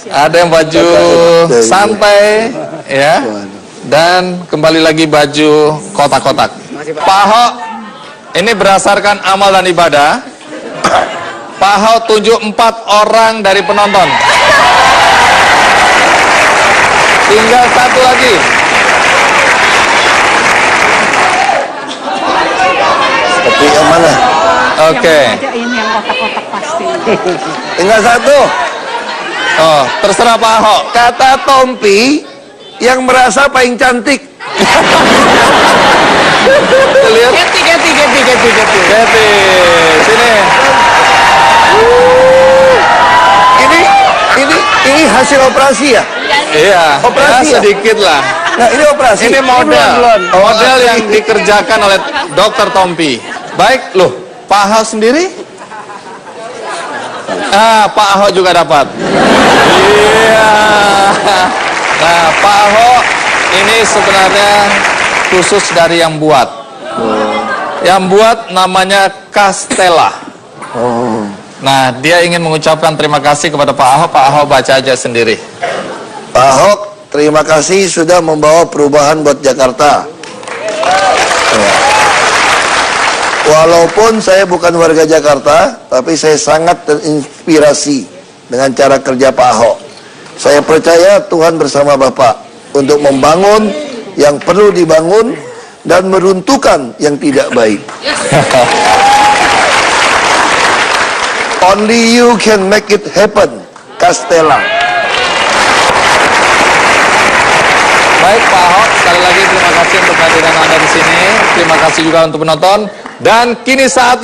Ada yang baju santai, ya. Dan kembali lagi baju kotak-kotak. Pak Ahok, ini berdasarkan amal dan ibadah. Pak Ahok tunjuk 4 orang dari penonton. Tinggal 1 lagi. Seperti yang mana? Oke. Ini yang kotak-kotak pasti. Tinggal 1. Oh, terserah Pak Ahok. Kata Tompi yang merasa paling cantik. Lihat. Keti. Sini. Ini hasil operasi ya? Iya. Operasi ya, ya? sedikit lah. Nah, ini operasi. Ini model. Oh, Model yang dikerjakan oleh Dr. Tompi. Baik, loh, Pak Ahok sendiri? Pak Ahok juga dapat. Iya. Nah, Pak Ahok ini sebenarnya khusus dari yang buat. Yang buat namanya Castella. Nah, dia ingin mengucapkan terima kasih kepada Pak Ahok. Pak Ahok baca aja sendiri. Pak Ahok, terima kasih sudah membawa perubahan buat Jakarta. Walaupun saya bukan warga Jakarta, tapi saya sangat terinspirasi dengan cara kerja Pak Ahok. Saya percaya Tuhan bersama Bapak untuk membangun yang perlu dibangun dan meruntuhkan yang tidak baik. Only you can make it happen, Castella. Baik Pak Ahok, sekali lagi terima kasih untuk kehadiran Anda di sini. Terima kasih juga untuk penonton. Dan kini saatnya